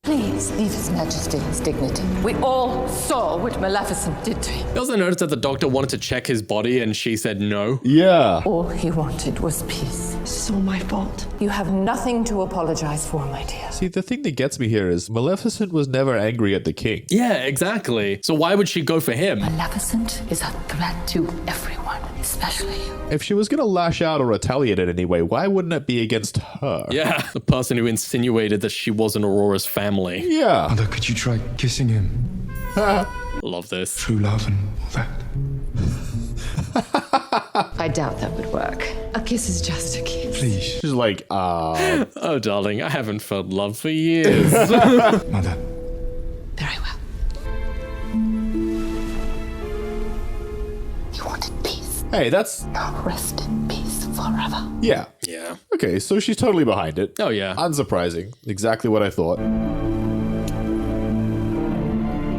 Speaker 14: Please leave His Majesty his dignity. We all saw what Maleficent did to him.
Speaker 2: You also noticed that the doctor wanted to check his body and she said no.
Speaker 1: Yeah.
Speaker 14: All he wanted was peace. This is all my fault. You have nothing to apologize for, my dear.
Speaker 1: See, the thing that gets me here is Maleficent was never angry at the king.
Speaker 2: Yeah, exactly. So why would she go for him?
Speaker 14: Maleficent is a threat to everyone, especially you.
Speaker 1: If she was going to lash out or retaliate in any way, why wouldn't it be against her?
Speaker 2: Yeah, the person who insinuated that she wasn't Aurora's family.
Speaker 1: Yeah.
Speaker 5: Mother, could you try kissing him?
Speaker 2: Love this.
Speaker 5: True love and all that.
Speaker 16: I doubt that would work. A kiss is just a kiss.
Speaker 5: Please.
Speaker 1: She's like,
Speaker 2: Oh, darling, I haven't felt love for years.
Speaker 5: Mother.
Speaker 14: Very well. You wanted peace.
Speaker 1: Hey, that's...
Speaker 14: Now rest in peace forever.
Speaker 1: Yeah.
Speaker 2: Yeah.
Speaker 1: Okay, so she's totally behind it.
Speaker 2: Oh, yeah.
Speaker 1: Unsurprising. Exactly what I thought.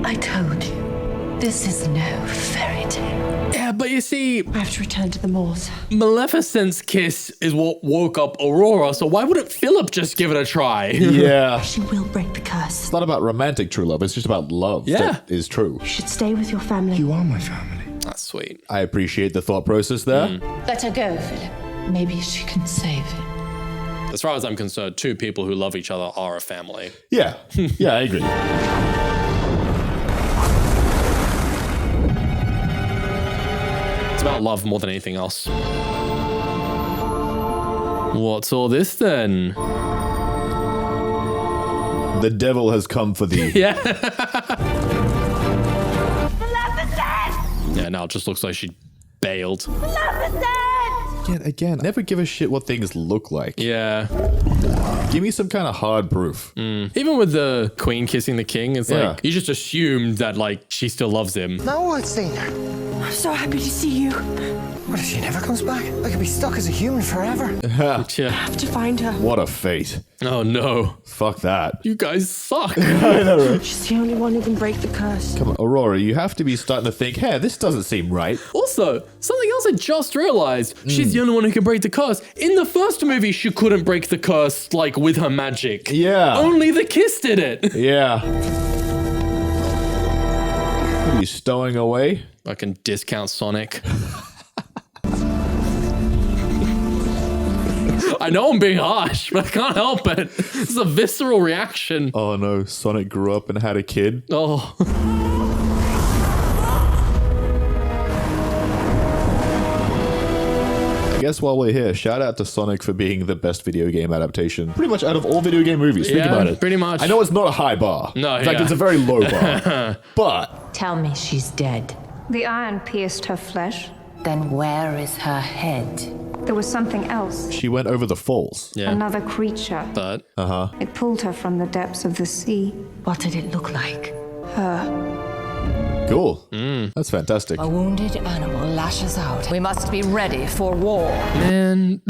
Speaker 15: I told you, this is no fairy tale.
Speaker 2: Yeah, but you see,
Speaker 8: I have to return to the moors.
Speaker 2: Maleficent's kiss is what woke up Aurora, so why wouldn't Philip just give it a try?
Speaker 1: Yeah.
Speaker 8: She will break the curse.
Speaker 1: It's not about romantic true love, it's just about love.
Speaker 2: Yeah.
Speaker 1: That is true.
Speaker 8: You should stay with your family.
Speaker 5: You are my family.
Speaker 2: That's sweet.
Speaker 1: I appreciate the thought process there.
Speaker 15: Let her go, Philip. Maybe she can save him.
Speaker 2: As far as I'm concerned, two people who love each other are a family.
Speaker 1: Yeah. Yeah, I agree.
Speaker 2: It's about love more than anything else. What's all this then?
Speaker 1: The devil has come for thee.
Speaker 2: Yeah. Yeah, now it just looks like she bailed.
Speaker 1: Again, never give a shit what things look like.
Speaker 2: Yeah.
Speaker 1: Give me some kind of hard proof.
Speaker 2: Even with the queen kissing the king, it's
Speaker 1: Yeah.
Speaker 2: like, you just assumed that, like, she still loves him.
Speaker 9: No one's seen her.
Speaker 8: I'm so happy to see you.
Speaker 9: What if she never comes back? I could be stuck as a human forever.
Speaker 2: Yeah.
Speaker 8: I have to find her.
Speaker 1: What a fate.
Speaker 2: Oh, no.
Speaker 1: Fuck that.
Speaker 2: You guys suck.
Speaker 8: She's the only one who can break the curse.
Speaker 1: Come on, Aurora, you have to be starting to think, hey, this doesn't seem right.
Speaker 2: Also, something else I just realized. She's the only one who can break the curse. In the first movie, she couldn't break the curse, like, with her magic.
Speaker 1: Yeah.
Speaker 2: Only the kiss did it.
Speaker 1: Yeah. What are you stowing away?
Speaker 2: Fucking discount Sonic. I know I'm being harsh, but I can't help it. It's a visceral reaction.
Speaker 1: Oh no, Sonic grew up and had a kid.
Speaker 2: Oh.
Speaker 1: I guess while we're here, shout out to Sonic for being the best video game adaptation. Pretty much out of all video game movies. Think about it.
Speaker 2: Pretty much.
Speaker 1: I know it's not a high bar.
Speaker 2: No,
Speaker 1: in fact,
Speaker 2: yeah.
Speaker 1: it's a very low bar. But
Speaker 15: Tell me she's dead.
Speaker 16: The iron pierced her flesh.
Speaker 15: Then where is her head?
Speaker 16: There was something else.
Speaker 1: she went over the falls.
Speaker 2: Yeah.
Speaker 16: Another creature.
Speaker 2: But
Speaker 16: It pulled her from the depths of the sea.
Speaker 15: What did it look like?
Speaker 16: Her.
Speaker 1: Cool. That's fantastic.
Speaker 15: A wounded animal lashes out. We must be ready for war.
Speaker 2: man,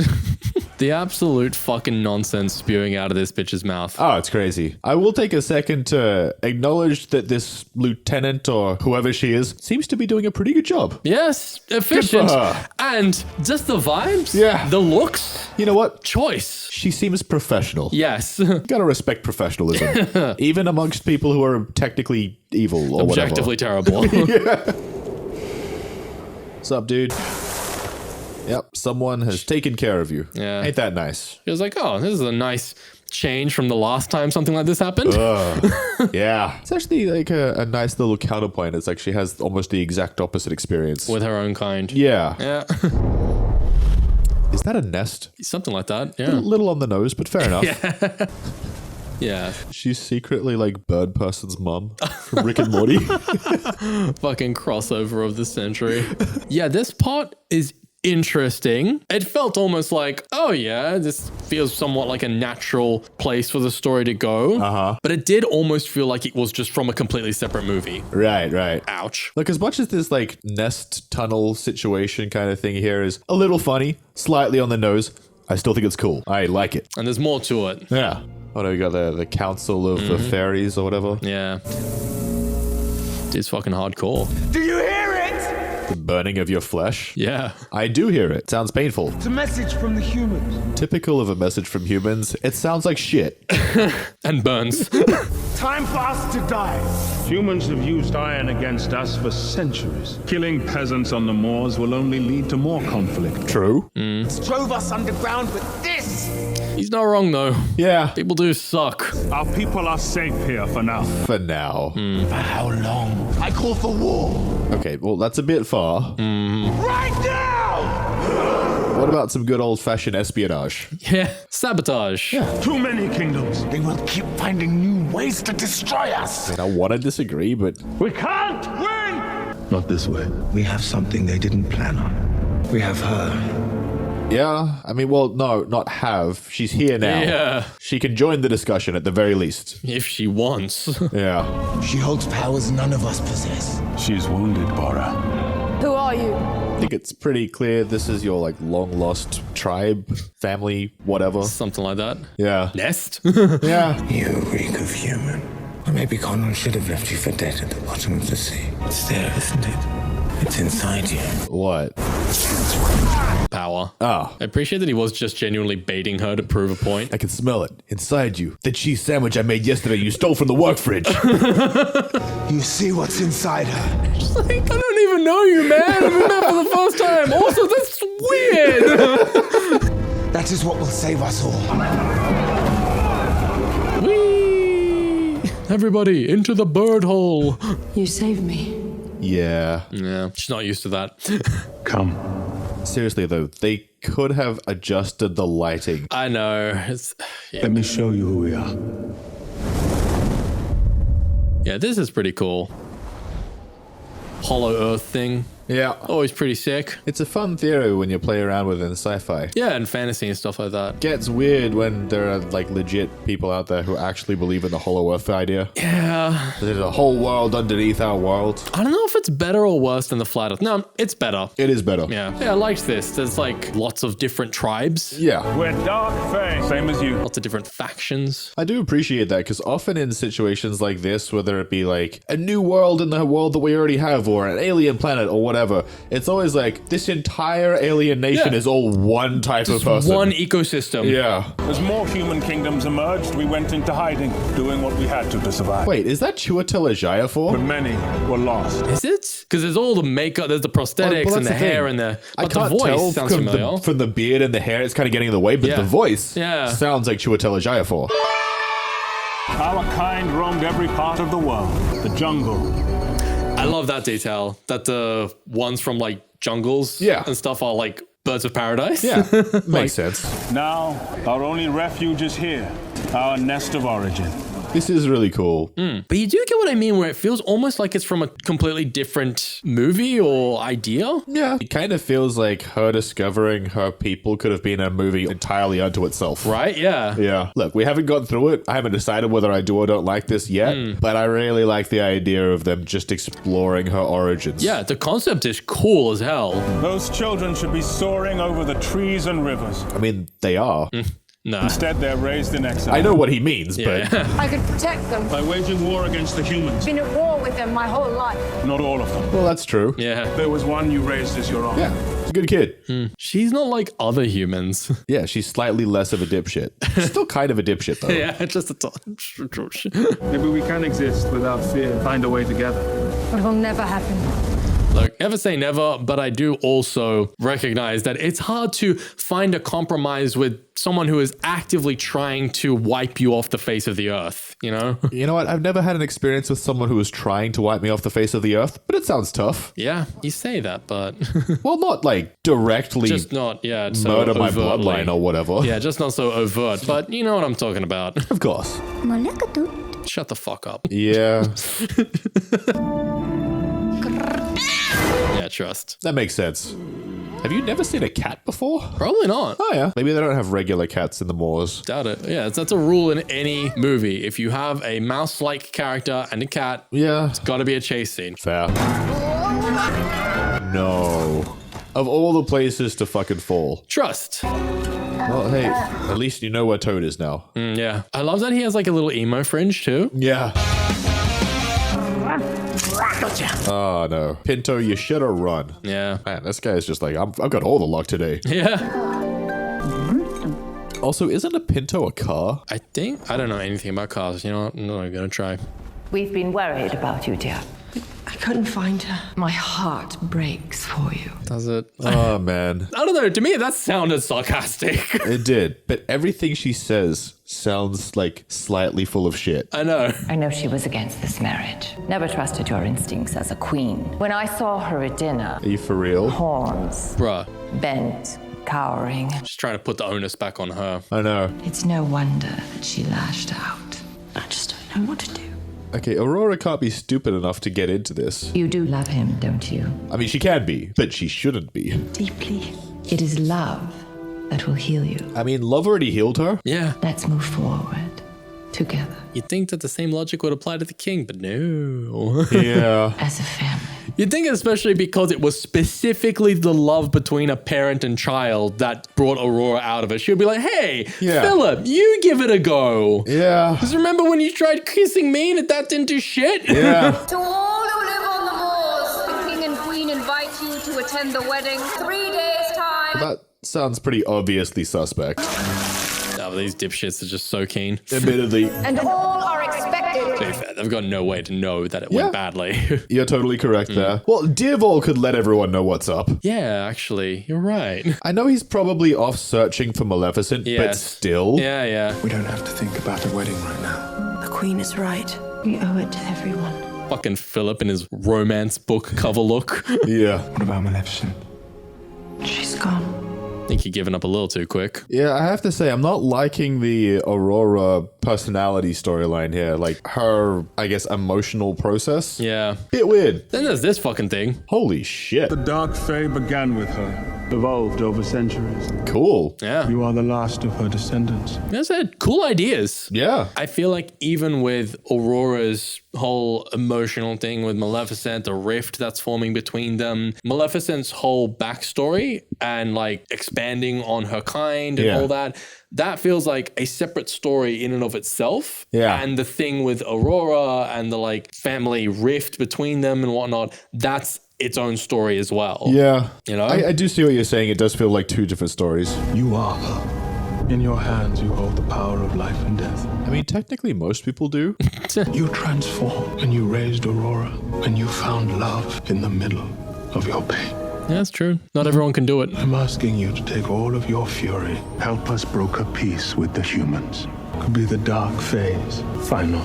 Speaker 2: the absolute fucking nonsense spewing out of this bitch's mouth.
Speaker 1: Oh, it's crazy. I will take a second to acknowledge that this lieutenant or whoever she is seems to be doing a pretty good job.
Speaker 2: Yes, efficient.
Speaker 1: her.
Speaker 2: And just the vibes.
Speaker 1: Yeah.
Speaker 2: The looks.
Speaker 1: You know what?
Speaker 2: Choice.
Speaker 1: She seems professional.
Speaker 2: Yes.
Speaker 1: Gotta respect professionalism. Even amongst people who are technically evil or
Speaker 2: Objectively terrible.
Speaker 1: What's up, dude? Yep, someone has taken care of you.
Speaker 2: Yeah.
Speaker 1: Ain't that nice?
Speaker 2: He was like, oh, this is a nice change from the last time something like this happened.
Speaker 1: Yeah. It's actually like a nice little counterpoint. It's like she has almost the exact opposite experience.
Speaker 2: With her own kind.
Speaker 1: Yeah.
Speaker 2: Yeah.
Speaker 1: Is that a nest?
Speaker 2: Something like that.
Speaker 1: A
Speaker 2: Yeah.
Speaker 1: little on the nose, but fair enough.
Speaker 2: Yeah. Yeah.
Speaker 1: She's secretly like Bird Person's mum from Rick and Morty.
Speaker 2: Fucking crossover of the century. Yeah, this part is interesting. It felt almost like, oh yeah, this feels somewhat like a natural place for the story to go. But it did almost feel like it was just from a completely separate movie.
Speaker 1: Right, right.
Speaker 2: Ouch.
Speaker 1: Look, as much as this like nest tunnel situation kind of thing here is a little funny, slightly on the nose, I still think it's cool. I like it.
Speaker 2: And there's more to it.
Speaker 1: Yeah. Oh no, you got the Council of the Fairies or whatever.
Speaker 2: Yeah. It's fucking hardcore.
Speaker 9: Do you hear it?
Speaker 1: The burning of your flesh?
Speaker 2: Yeah.
Speaker 1: I do hear it. Sounds painful.
Speaker 9: It's a message from the humans.
Speaker 1: Typical of a message from humans, it sounds like shit.
Speaker 2: And burns.
Speaker 9: Time for us to die.
Speaker 17: Humans have used iron against us for centuries. Killing peasants on the moors will only lead to more conflict.
Speaker 1: True.
Speaker 9: It's drove us underground, but this...
Speaker 2: He's not wrong, though.
Speaker 1: Yeah.
Speaker 2: People do suck.
Speaker 17: Our people are safe here for now.
Speaker 1: For now.
Speaker 9: For how long? I call for war.
Speaker 1: Okay, well, that's a bit far.
Speaker 9: Right now!
Speaker 1: What about some good old-fashioned espionage?
Speaker 2: Yeah. Sabotage.
Speaker 17: Yeah. Too many kingdoms.
Speaker 9: They will keep finding new ways to destroy us.
Speaker 1: I want to disagree, but...
Speaker 17: We can't win! Not this way.
Speaker 13: We have something they didn't plan on. We have her.
Speaker 1: Yeah, I mean, well, no, not have. She's here now.
Speaker 2: Yeah.
Speaker 1: She can join the discussion at the very least.
Speaker 2: If she wants.
Speaker 1: Yeah.
Speaker 9: She holds powers none of us possess.
Speaker 17: She's wounded, Bora.
Speaker 18: Who are you?
Speaker 1: I think it's pretty clear this is your, like, long-lost tribe, family, whatever.
Speaker 2: Something like that.
Speaker 1: Yeah.
Speaker 2: Nest?
Speaker 1: Yeah.
Speaker 13: You reek of human. Or maybe Connor should have left you for dead at the bottom of the sea. It's there, isn't it? It's inside you.
Speaker 1: What?
Speaker 2: Power.
Speaker 1: Ah.
Speaker 2: I appreciate that he was just genuinely baiting her to prove a point.
Speaker 1: I can smell it inside you. The cheese sandwich I made yesterday you stole from the work fridge.
Speaker 9: You see what's inside her.
Speaker 2: She's like, I don't even know you, man. I've been there for the first time. Also, that's weird.
Speaker 9: That is what will save us all.
Speaker 2: Whee! Everybody, into the bird hole.
Speaker 16: You saved me.
Speaker 1: Yeah.
Speaker 2: Yeah, she's not used to that.
Speaker 17: Come.
Speaker 1: Seriously, though, they could have adjusted the lighting.
Speaker 2: I know. Yeah.
Speaker 17: Let me show you who we are.
Speaker 2: Yeah, this is pretty cool. Hollow Earth thing.
Speaker 1: Yeah.
Speaker 2: Always pretty sick.
Speaker 1: It's a fun theory when you play around with it in sci-fi.
Speaker 2: Yeah, and fantasy and stuff like that.
Speaker 1: Gets weird when there are like legit people out there who actually believe in the Hollow Earth idea.
Speaker 2: Yeah.
Speaker 1: There's a whole world underneath our world.
Speaker 2: I don't know if it's better or worse than the Flat Earth. No, it's better.
Speaker 1: It is better.
Speaker 2: Yeah. Yeah, I liked this. There's like lots of different tribes.
Speaker 1: Yeah.
Speaker 17: We're dark fae, same as you.
Speaker 2: Lots of different factions.
Speaker 1: I do appreciate that because often in situations like this, whether it be like a new world in the world that we already have or an alien planet or whatever, it's always like this entire alien nation is all one type of person.
Speaker 2: One ecosystem.
Speaker 1: Yeah.
Speaker 17: As more human kingdoms emerged, we went into hiding, doing what we had to survive.
Speaker 1: Wait, is that Chiwetel for?
Speaker 17: But many were lost.
Speaker 2: Is it? Because there's all the makeup, there's the prosthetics and the hair and the...
Speaker 1: I
Speaker 2: But
Speaker 1: can't
Speaker 2: the voice
Speaker 1: tell
Speaker 2: sounds familiar.
Speaker 1: from the beard and the hair, it's kind of getting in the way, but the voice sounds like Chiwetel for.
Speaker 17: Our kind roamed every part of the world. The jungle.
Speaker 2: I love that detail, that the ones from like jungles and stuff are like birds of paradise.
Speaker 1: Yeah, makes sense.
Speaker 17: Now, our only refuge is here, our nest of origin.
Speaker 1: This is really cool.
Speaker 2: But you do get what I mean, where it feels almost like it's from a completely different movie or idea.
Speaker 1: Yeah. It kind of feels like her discovering her people could have been a movie entirely unto itself.
Speaker 2: Right? Yeah.
Speaker 1: Yeah. Look, we haven't gone through it. I haven't decided whether I do or don't like this yet, but I really like the idea of them just exploring her origins.
Speaker 2: Yeah, the concept is cool as hell.
Speaker 17: Those children should be soaring over the trees and rivers.
Speaker 1: I mean, they are.
Speaker 2: No.
Speaker 17: Instead, they're raised in exile.
Speaker 1: I know what he means, but...
Speaker 18: I could protect them.
Speaker 17: By waging war against the humans.
Speaker 18: Been at war with them my whole life.
Speaker 17: Not all of them.
Speaker 1: Well, that's true.
Speaker 2: Yeah.
Speaker 17: There was one you raised as your own.
Speaker 1: Yeah, she's a good kid.
Speaker 2: She's not like other humans.
Speaker 1: Yeah, she's slightly less of a dipshit. Still kind of a dipshit, though.
Speaker 2: Yeah, just a touch.
Speaker 17: Maybe we can exist without fear, find a way together.
Speaker 18: But it will never happen.
Speaker 2: Look, never say never, but I do also recognize that it's hard to find a compromise with someone who is actively trying to wipe you off the face of the earth, you know?
Speaker 1: You know what? I've never had an experience with someone who was trying to wipe me off the face of the earth, but it sounds tough.
Speaker 2: Yeah, you say that, but...
Speaker 1: well, not like directly
Speaker 2: just not, yeah, so
Speaker 1: murder my
Speaker 2: overtly.
Speaker 1: bloodline or whatever.
Speaker 2: Yeah, just not so overt, but you know what I'm talking about.
Speaker 1: Of course.
Speaker 2: Shut the fuck up.
Speaker 1: Yeah.
Speaker 2: Yeah, trust.
Speaker 1: That makes sense. Have you never seen a cat before?
Speaker 2: Probably not.
Speaker 1: Oh, yeah. Maybe they don't have regular cats in the moors.
Speaker 2: Doubt it. Yeah, that's a rule in any movie. If you have a mouse-like character and a cat, it's got to be a chase scene.
Speaker 1: Fair. No. Of all the places to fucking fall.
Speaker 2: Trust.
Speaker 1: Well, hey, at least you know where Toad is now.
Speaker 2: Yeah. I love that he has like a little emo fringe too.
Speaker 1: Yeah. Oh no. Pinto, you should have run.
Speaker 2: Yeah.
Speaker 1: Man, this guy is just like, I've got all the luck today.
Speaker 2: Yeah.
Speaker 1: Also, isn't a Pinto a car?
Speaker 2: I don't know anything about cars. You know what? I'm not even gonna try.
Speaker 15: We've been worried about you, dear.
Speaker 8: I couldn't find her.
Speaker 15: My heart breaks for you.
Speaker 2: Does it?
Speaker 1: Oh man.
Speaker 2: I don't know. To me, that sounded sarcastic.
Speaker 1: It did. But everything she says sounds like slightly full of shit.
Speaker 2: I know.
Speaker 15: I know she was against this marriage. Never trusted your instincts as a queen. When I saw her at dinner.
Speaker 1: Are you for real?
Speaker 15: Horns.
Speaker 2: Bruh.
Speaker 15: Bent. Cowering.
Speaker 2: Just trying to put the onus back on her.
Speaker 1: I know.
Speaker 15: It's no wonder that she lashed out. I just don't know what to do.
Speaker 1: Okay, Aurora can't be stupid enough to get into this.
Speaker 15: You do love him, don't you?
Speaker 1: I mean, she can be, but she shouldn't be.
Speaker 15: Deeply. It is love that will heal you.
Speaker 1: I mean, love already healed her.
Speaker 2: Yeah.
Speaker 15: Let's move forward. Together.
Speaker 2: You'd think that the same logic would apply to the king, but no.
Speaker 1: Yeah.
Speaker 15: As a family.
Speaker 2: You'd think especially because it was specifically the love between a parent and child that brought Aurora out of it. She would be like, hey, Philip, you give it a go.
Speaker 1: Yeah.
Speaker 2: Because remember when you tried kissing me and that didn't do shit?
Speaker 1: Yeah.
Speaker 18: To all who live on the moors, the king and queen invite you to attend the wedding 3 days' time.
Speaker 1: That sounds pretty obviously suspect.
Speaker 2: Oh, these dipshits are just so keen.
Speaker 1: Admittedly.
Speaker 18: And all are expected.
Speaker 2: To be fair, they've got no way to know that it went badly.
Speaker 1: You're totally correct there. Well, Dearval could let everyone know what's up.
Speaker 2: Yeah, actually, you're right.
Speaker 1: I know he's probably off searching for Maleficent, but still.
Speaker 2: Yeah, yeah.
Speaker 5: We don't have to think about the wedding right now.
Speaker 8: The queen is right. We owe it to everyone.
Speaker 2: Fucking Philip in his romance book cover look.
Speaker 1: Yeah.
Speaker 5: What about Maleficent?
Speaker 8: She's gone.
Speaker 2: I think you're giving up a little too quick.
Speaker 1: Yeah, I have to say, I'm not liking the Aurora personality storyline here. Like, her, I guess, emotional process.
Speaker 2: Yeah.
Speaker 1: Bit weird.
Speaker 2: Then there's this fucking thing.
Speaker 1: Holy shit.
Speaker 17: The Dark Fae began with her, evolved over centuries.
Speaker 1: Cool.
Speaker 2: Yeah.
Speaker 17: You are the last of her descendants.
Speaker 2: That's it. Cool ideas.
Speaker 1: Yeah.
Speaker 2: I feel like even with Aurora's whole emotional thing with Maleficent, the rift that's forming between them, Maleficent's whole backstory and like expanding on her kind and all that feels like a separate story in and of itself.
Speaker 1: Yeah.
Speaker 2: And the thing with Aurora and the like family rift between them and whatnot, that's its own story as well.
Speaker 1: Yeah.
Speaker 2: You know?
Speaker 1: I do see what you're saying. It does feel like two different stories.
Speaker 5: You are her. In your hands, you hold the power of life and death.
Speaker 1: I mean, technically, most people do.
Speaker 5: You transformed when you raised Aurora, and you found love in the middle of your pain.
Speaker 2: Yeah, that's true. Not everyone can do it.
Speaker 5: I'm asking you to take all of your fury, help us broker peace with the humans. Could be the dark phase, final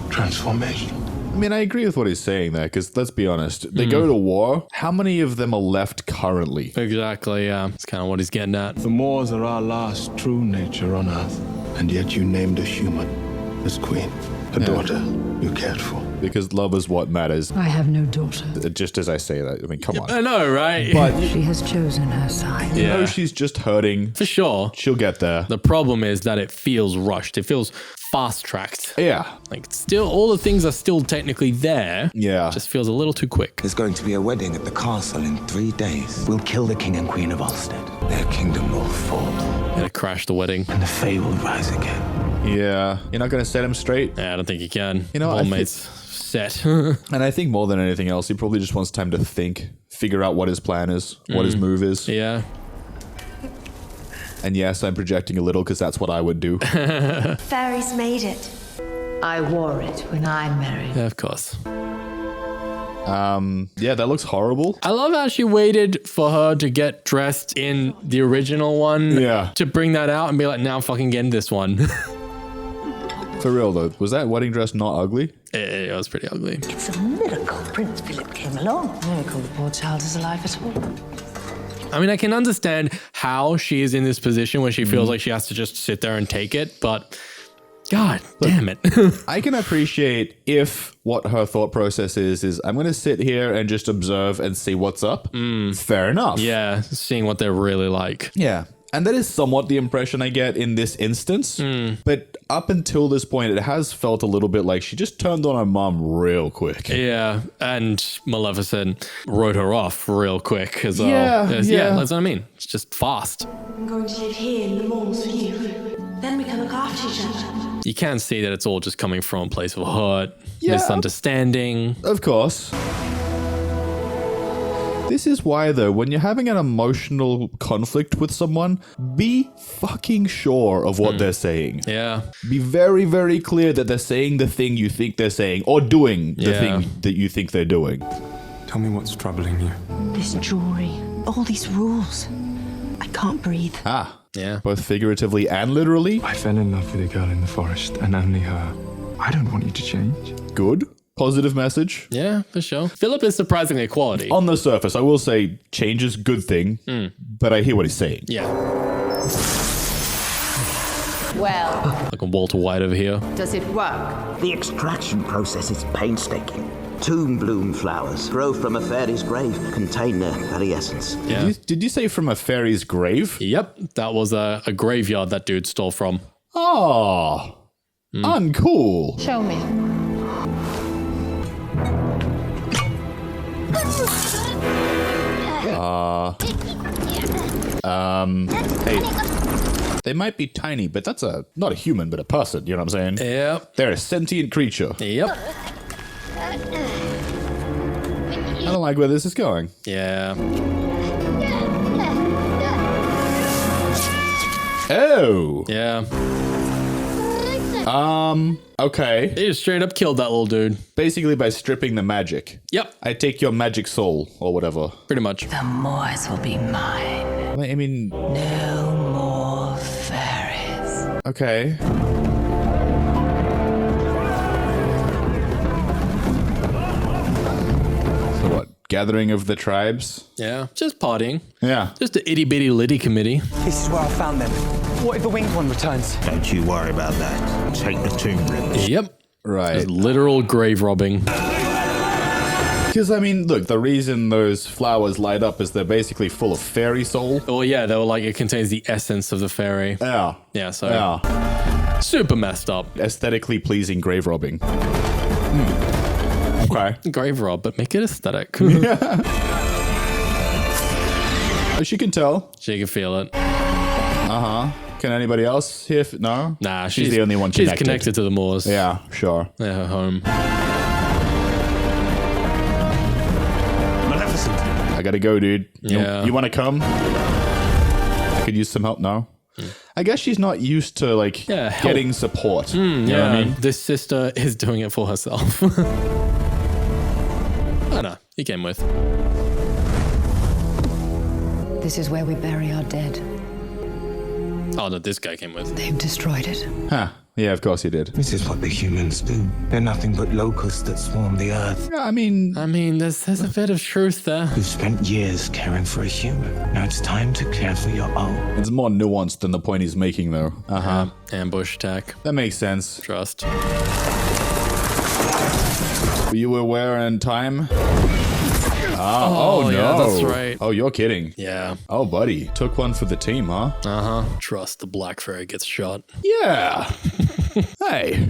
Speaker 5: transformation.
Speaker 1: I mean, I agree with what he's saying there, because let's be honest, they go to war. How many of them are left currently?
Speaker 2: Exactly, yeah. That's kind of what he's getting at.
Speaker 5: The Moors are our last true nature on Earth, and yet you named a human as queen, a daughter you cared for.
Speaker 1: Because love is what matters.
Speaker 16: I have no daughter.
Speaker 1: Just as I say that, I mean, come on.
Speaker 2: I know, right?
Speaker 1: But
Speaker 16: She has chosen her side.
Speaker 1: you know she's just hurting.
Speaker 2: For sure.
Speaker 1: She'll get there.
Speaker 2: The problem is that it feels rushed. It feels fast-tracked.
Speaker 1: Yeah.
Speaker 2: Like, still, all the things are still technically there.
Speaker 1: Yeah.
Speaker 2: It just feels a little too quick.
Speaker 13: There's going to be a wedding at the castle in 3 days. We'll kill the king and queen of Ulstead. Their kingdom will fall.
Speaker 2: Gonna crash the wedding.
Speaker 13: And the Fae will rise again.
Speaker 1: Yeah. You're not going to set him straight?
Speaker 2: Yeah, I don't think you can.
Speaker 1: You know,
Speaker 2: All
Speaker 1: I
Speaker 2: mates set.
Speaker 1: And I think more than anything else, he probably just wants time to think, figure out what his plan is, what his move is.
Speaker 2: Yeah.
Speaker 1: And yes, I'm projecting a little because that's what I would do.
Speaker 8: Fairies made it.
Speaker 15: I wore it when I married.
Speaker 2: Yeah, of course.
Speaker 1: Yeah, that looks horrible.
Speaker 2: I love how she waited for her to get dressed in the original one.
Speaker 1: Yeah.
Speaker 2: To bring that out and be like, now I'm fucking getting this one.
Speaker 1: For real though, was that wedding dress not ugly?
Speaker 2: It was pretty ugly.
Speaker 8: It's a miracle Prince Philip came along.
Speaker 15: Miracle the poor child is alive at all.
Speaker 2: I mean, I can understand how she is in this position where she feels like she has to just sit there and take it, but God damn it.
Speaker 1: I can appreciate if what her thought process is I'm going to sit here and just observe and see what's up. Fair enough.
Speaker 2: Yeah, seeing what they're really like.
Speaker 1: Yeah. And that is somewhat the impression I get in this instance. But up until this point, it has felt a little bit like she just turned on her mom real quick.
Speaker 2: Yeah, and Maleficent wrote her off real quick as well.
Speaker 1: Yeah.
Speaker 2: That's what I mean. It's just fast.
Speaker 8: I'm going to live here in the malls with you. Then we can look after each other.
Speaker 2: you can see that it's all just coming from a place of hurt,
Speaker 1: Yeah.
Speaker 2: misunderstanding.
Speaker 1: Of course. This is why, though, when you're having an emotional conflict with someone, be fucking sure of what they're saying.
Speaker 2: Yeah.
Speaker 1: Be very, very clear that they're saying the thing you think they're saying, or doing the thing that you think they're doing.
Speaker 5: Tell me what's troubling you.
Speaker 8: This jewelry, all these rules. I can't breathe.
Speaker 1: Ah.
Speaker 2: Yeah.
Speaker 1: Both figuratively and literally.
Speaker 5: I fell in love with a girl in the forest, and only her. I don't want you to change.
Speaker 1: Good. Positive message.
Speaker 2: Yeah, for sure. Philip is surprisingly quality.
Speaker 1: On the surface, I will say change is a good thing, but I hear what he's saying.
Speaker 2: Yeah.
Speaker 14: Well,
Speaker 2: Like a Walter White over here.
Speaker 14: does it work?
Speaker 19: The extraction process is painstaking. Tomb bloom flowers grow from a fairy's grave, contain their very essence.
Speaker 2: Yeah.
Speaker 1: Did you say from a fairy's grave?
Speaker 2: Yep. That was a graveyard that dude stole from.
Speaker 1: Oh. Uncool.
Speaker 10: Show me.
Speaker 1: Hey. They might be tiny, but that's not a human, but a person. You know what I'm saying?
Speaker 2: Yep.
Speaker 1: They're a sentient creature.
Speaker 2: Yep.
Speaker 1: I don't like where this is going.
Speaker 2: Yeah.
Speaker 1: Oh.
Speaker 2: Yeah.
Speaker 1: Okay.
Speaker 2: They just straight up killed that little dude.
Speaker 1: Basically by stripping the magic.
Speaker 2: Yep.
Speaker 1: I take your magic soul, or whatever.
Speaker 2: Pretty much.
Speaker 15: The Moors will be mine.
Speaker 1: I mean...
Speaker 15: No more fairies.
Speaker 1: Okay. So what? Gathering of the tribes?
Speaker 2: Yeah. Just partying.
Speaker 1: Yeah.
Speaker 2: Just an itty bitty litty committee.
Speaker 9: This is where I found them. What if the winged one returns?
Speaker 13: Don't you worry about that. Take the tomb rings.
Speaker 2: Yep.
Speaker 1: Right.
Speaker 2: Just literal grave robbing.
Speaker 1: Because, I mean, look, the reason those flowers light up is they're basically full of fairy soul.
Speaker 2: Oh, yeah. They were like, it contains the essence of the fairy.
Speaker 1: Yeah.
Speaker 2: Yeah, so.
Speaker 1: Yeah.
Speaker 2: Super messed up.
Speaker 1: Aesthetically pleasing grave robbing. Okay.
Speaker 2: Grave rob, but make it aesthetic.
Speaker 1: Oh, she can tell.
Speaker 2: She can feel it.
Speaker 1: Uh-huh. Can anybody else hear? No?
Speaker 2: Nah,
Speaker 1: she's the only one connected.
Speaker 2: She's connected to the Moors.
Speaker 1: Yeah, sure.
Speaker 2: They're her home.
Speaker 13: Maleficent.
Speaker 1: I gotta go, dude.
Speaker 2: Yeah.
Speaker 1: You want to come? I could use some help now. I guess she's not used to, like, getting support. You know what I mean?
Speaker 2: This sister is doing it for herself. Oh, no. He came with.
Speaker 14: This is where we bury our dead.
Speaker 2: Oh, no, this guy came with.
Speaker 14: They've destroyed it.
Speaker 1: Huh. Yeah, of course he did.
Speaker 13: This is what the humans do. They're nothing but locusts that swarm the earth.
Speaker 1: Yeah, I mean,
Speaker 2: there's a bit of truth there.
Speaker 13: You've spent years caring for a human. Now it's time to care for your own.
Speaker 1: It's more nuanced than the point he's making, though. Uh-huh.
Speaker 2: Ambush attack.
Speaker 1: That makes sense.
Speaker 2: Trust.
Speaker 1: Were you aware in time? Oh, no.
Speaker 2: Yeah, that's right.
Speaker 1: Oh, you're kidding.
Speaker 2: Yeah.
Speaker 1: Oh, buddy. Took one for the team, huh?
Speaker 2: Uh-huh. Trust the Black Fairy gets shot.
Speaker 1: Yeah. Hey.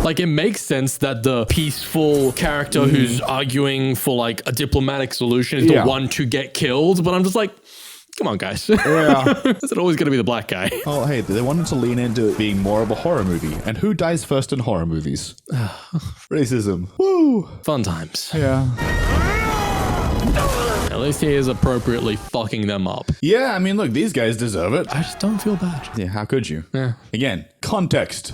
Speaker 2: Like, it makes sense that the peaceful character who's arguing for, like, a diplomatic solution is the one to get killed. But I'm just like, come on, guys.
Speaker 1: Yeah.
Speaker 2: Is it always going to be the black guy?
Speaker 1: Oh, hey, they wanted to lean into it being more of a horror movie. And who dies first in horror movies? Racism. Woo.
Speaker 2: Fun times.
Speaker 1: Yeah.
Speaker 2: At least he is appropriately fucking them up.
Speaker 1: Yeah, I mean, look, these guys deserve it.
Speaker 2: I just don't feel bad.
Speaker 1: Yeah, how could you?
Speaker 2: Yeah.
Speaker 1: Again, context.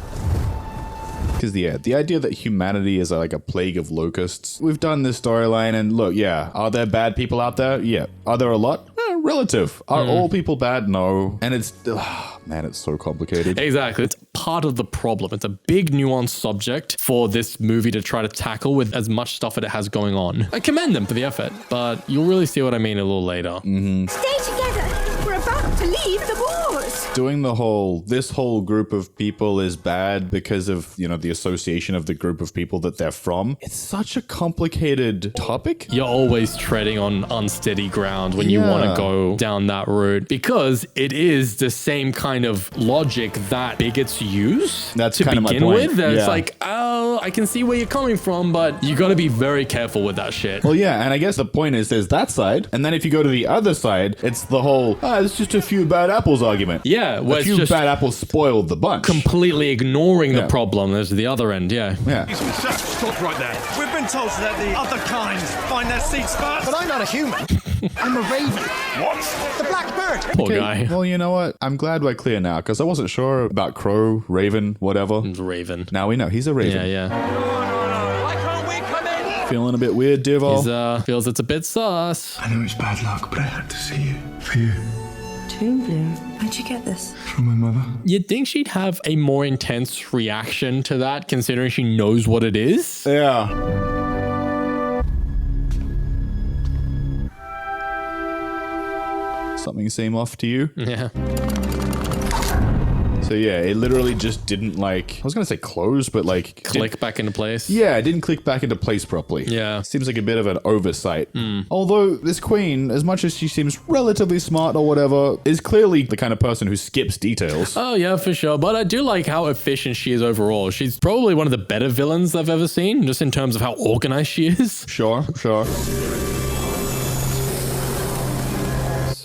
Speaker 1: Because the idea that humanity is like a plague of locusts. We've done this storyline, and look, yeah, are there bad people out there? Yeah. Are there a lot? Relative. Are all people bad? No. And it's, man, it's so complicated.
Speaker 2: Exactly. It's part of the problem. It's a big nuanced subject for this movie to try to tackle with as much stuff that it has going on. I commend them for the effort, but you'll really see what I mean a little later.
Speaker 4: Stay together. We're about to leave the Moors.
Speaker 1: Doing this whole group of people is bad because of, the association of the group of people that they're from. It's such a complicated topic.
Speaker 2: You're always treading on unsteady ground when you want to go down that route because it is the same kind of logic that bigots use
Speaker 1: That's
Speaker 2: to
Speaker 1: kind of my
Speaker 2: begin
Speaker 1: point.
Speaker 2: with. It's
Speaker 1: Yeah.
Speaker 2: like, oh, I can see where you're coming from, but you got to be very careful with that shit.
Speaker 1: Well, yeah, and I guess the point is there's that side, and then if you go to the other side, it's the whole, it's just a few bad apples argument.
Speaker 2: Yeah,
Speaker 1: a few bad apples spoiled the bunch.
Speaker 2: Completely ignoring the problem. There's the other end, yeah.
Speaker 20: Stop right there. We've been told to let the other kind find their seats first. But I'm not a human. I'm a raven. What? The black bird.
Speaker 2: Poor guy.
Speaker 1: Well, you know what? I'm glad we're clear now, because I wasn't sure about crow, raven, whatever.
Speaker 2: Raven.
Speaker 1: Now we know. He's a raven.
Speaker 2: Yeah.
Speaker 20: Why can't we come in?
Speaker 1: Feeling a bit weird, Duval.
Speaker 2: He feels it's a bit sus.
Speaker 5: I know it's bad luck, but I had to see you. For you.
Speaker 8: Toon Bloom, where'd you get this?
Speaker 5: From my mother.
Speaker 2: You'd think she'd have a more intense reaction to that, considering she knows what it is.
Speaker 1: Yeah. Something seem off to you?
Speaker 2: Yeah.
Speaker 1: So yeah, it literally just didn't I was gonna say close, but
Speaker 2: click back into place.
Speaker 1: Yeah, it didn't click back into place properly.
Speaker 2: Yeah.
Speaker 1: Seems like a bit of an oversight. Although this queen, as much as she seems relatively smart or whatever, is clearly the kind of person who skips details.
Speaker 2: Oh yeah, for sure. But I do like how efficient she is overall. She's probably one of the better villains I've ever seen, just in terms of how organized she is.
Speaker 1: Sure.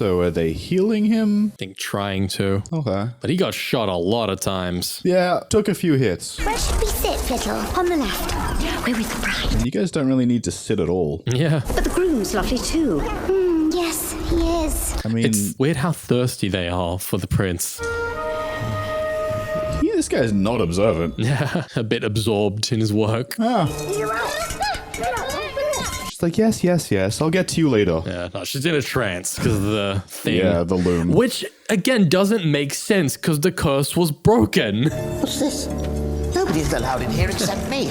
Speaker 1: So are they healing him?
Speaker 2: I think trying to.
Speaker 1: Okay.
Speaker 2: But he got shot a lot of times.
Speaker 1: Yeah, took a few hits.
Speaker 7: Where should we sit, Fiddle? On the left. We're with the bride.
Speaker 1: And you guys don't really need to sit at all.
Speaker 2: Yeah.
Speaker 7: But the groom's lovely too. Yes, he is.
Speaker 1: I mean,
Speaker 2: it's weird how thirsty they are for the prince.
Speaker 1: This guy's not observant.
Speaker 2: Yeah, a bit absorbed in his work.
Speaker 1: She's like, yes, I'll get to you later.
Speaker 2: Yeah, no, she's in a trance because of the thing.
Speaker 1: Yeah, the loom.
Speaker 2: Which, again, doesn't make sense because the curse was broken.
Speaker 19: What's this? Nobody's allowed in here except me.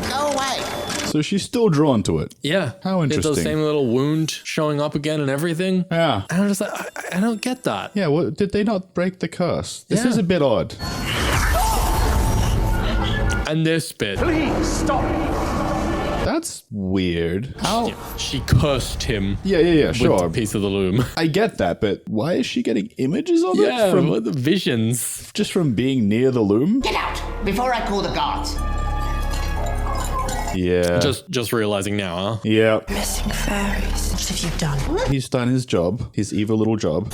Speaker 19: Go away.
Speaker 1: So she's still drawn to it.
Speaker 2: Yeah.
Speaker 1: How interesting.
Speaker 2: It's the same little wound showing up again and everything.
Speaker 1: Yeah.
Speaker 2: And I'm just like, I don't get that.
Speaker 1: Yeah, well, did they not break the curse? This is a bit odd.
Speaker 2: And this bit.
Speaker 20: Please stop.
Speaker 1: That's weird. How?
Speaker 2: She cursed him.
Speaker 1: Yeah, sure.
Speaker 2: With a piece of the loom.
Speaker 1: I get that, but why is she getting images of it?
Speaker 2: Yeah, from the visions.
Speaker 1: Just from being near the loom?
Speaker 19: Get out before I call the guards.
Speaker 1: Yeah.
Speaker 2: Just realizing now, huh?
Speaker 1: Yeah.
Speaker 8: Missing fairies. What have you done?
Speaker 1: He's done his job. His evil little job.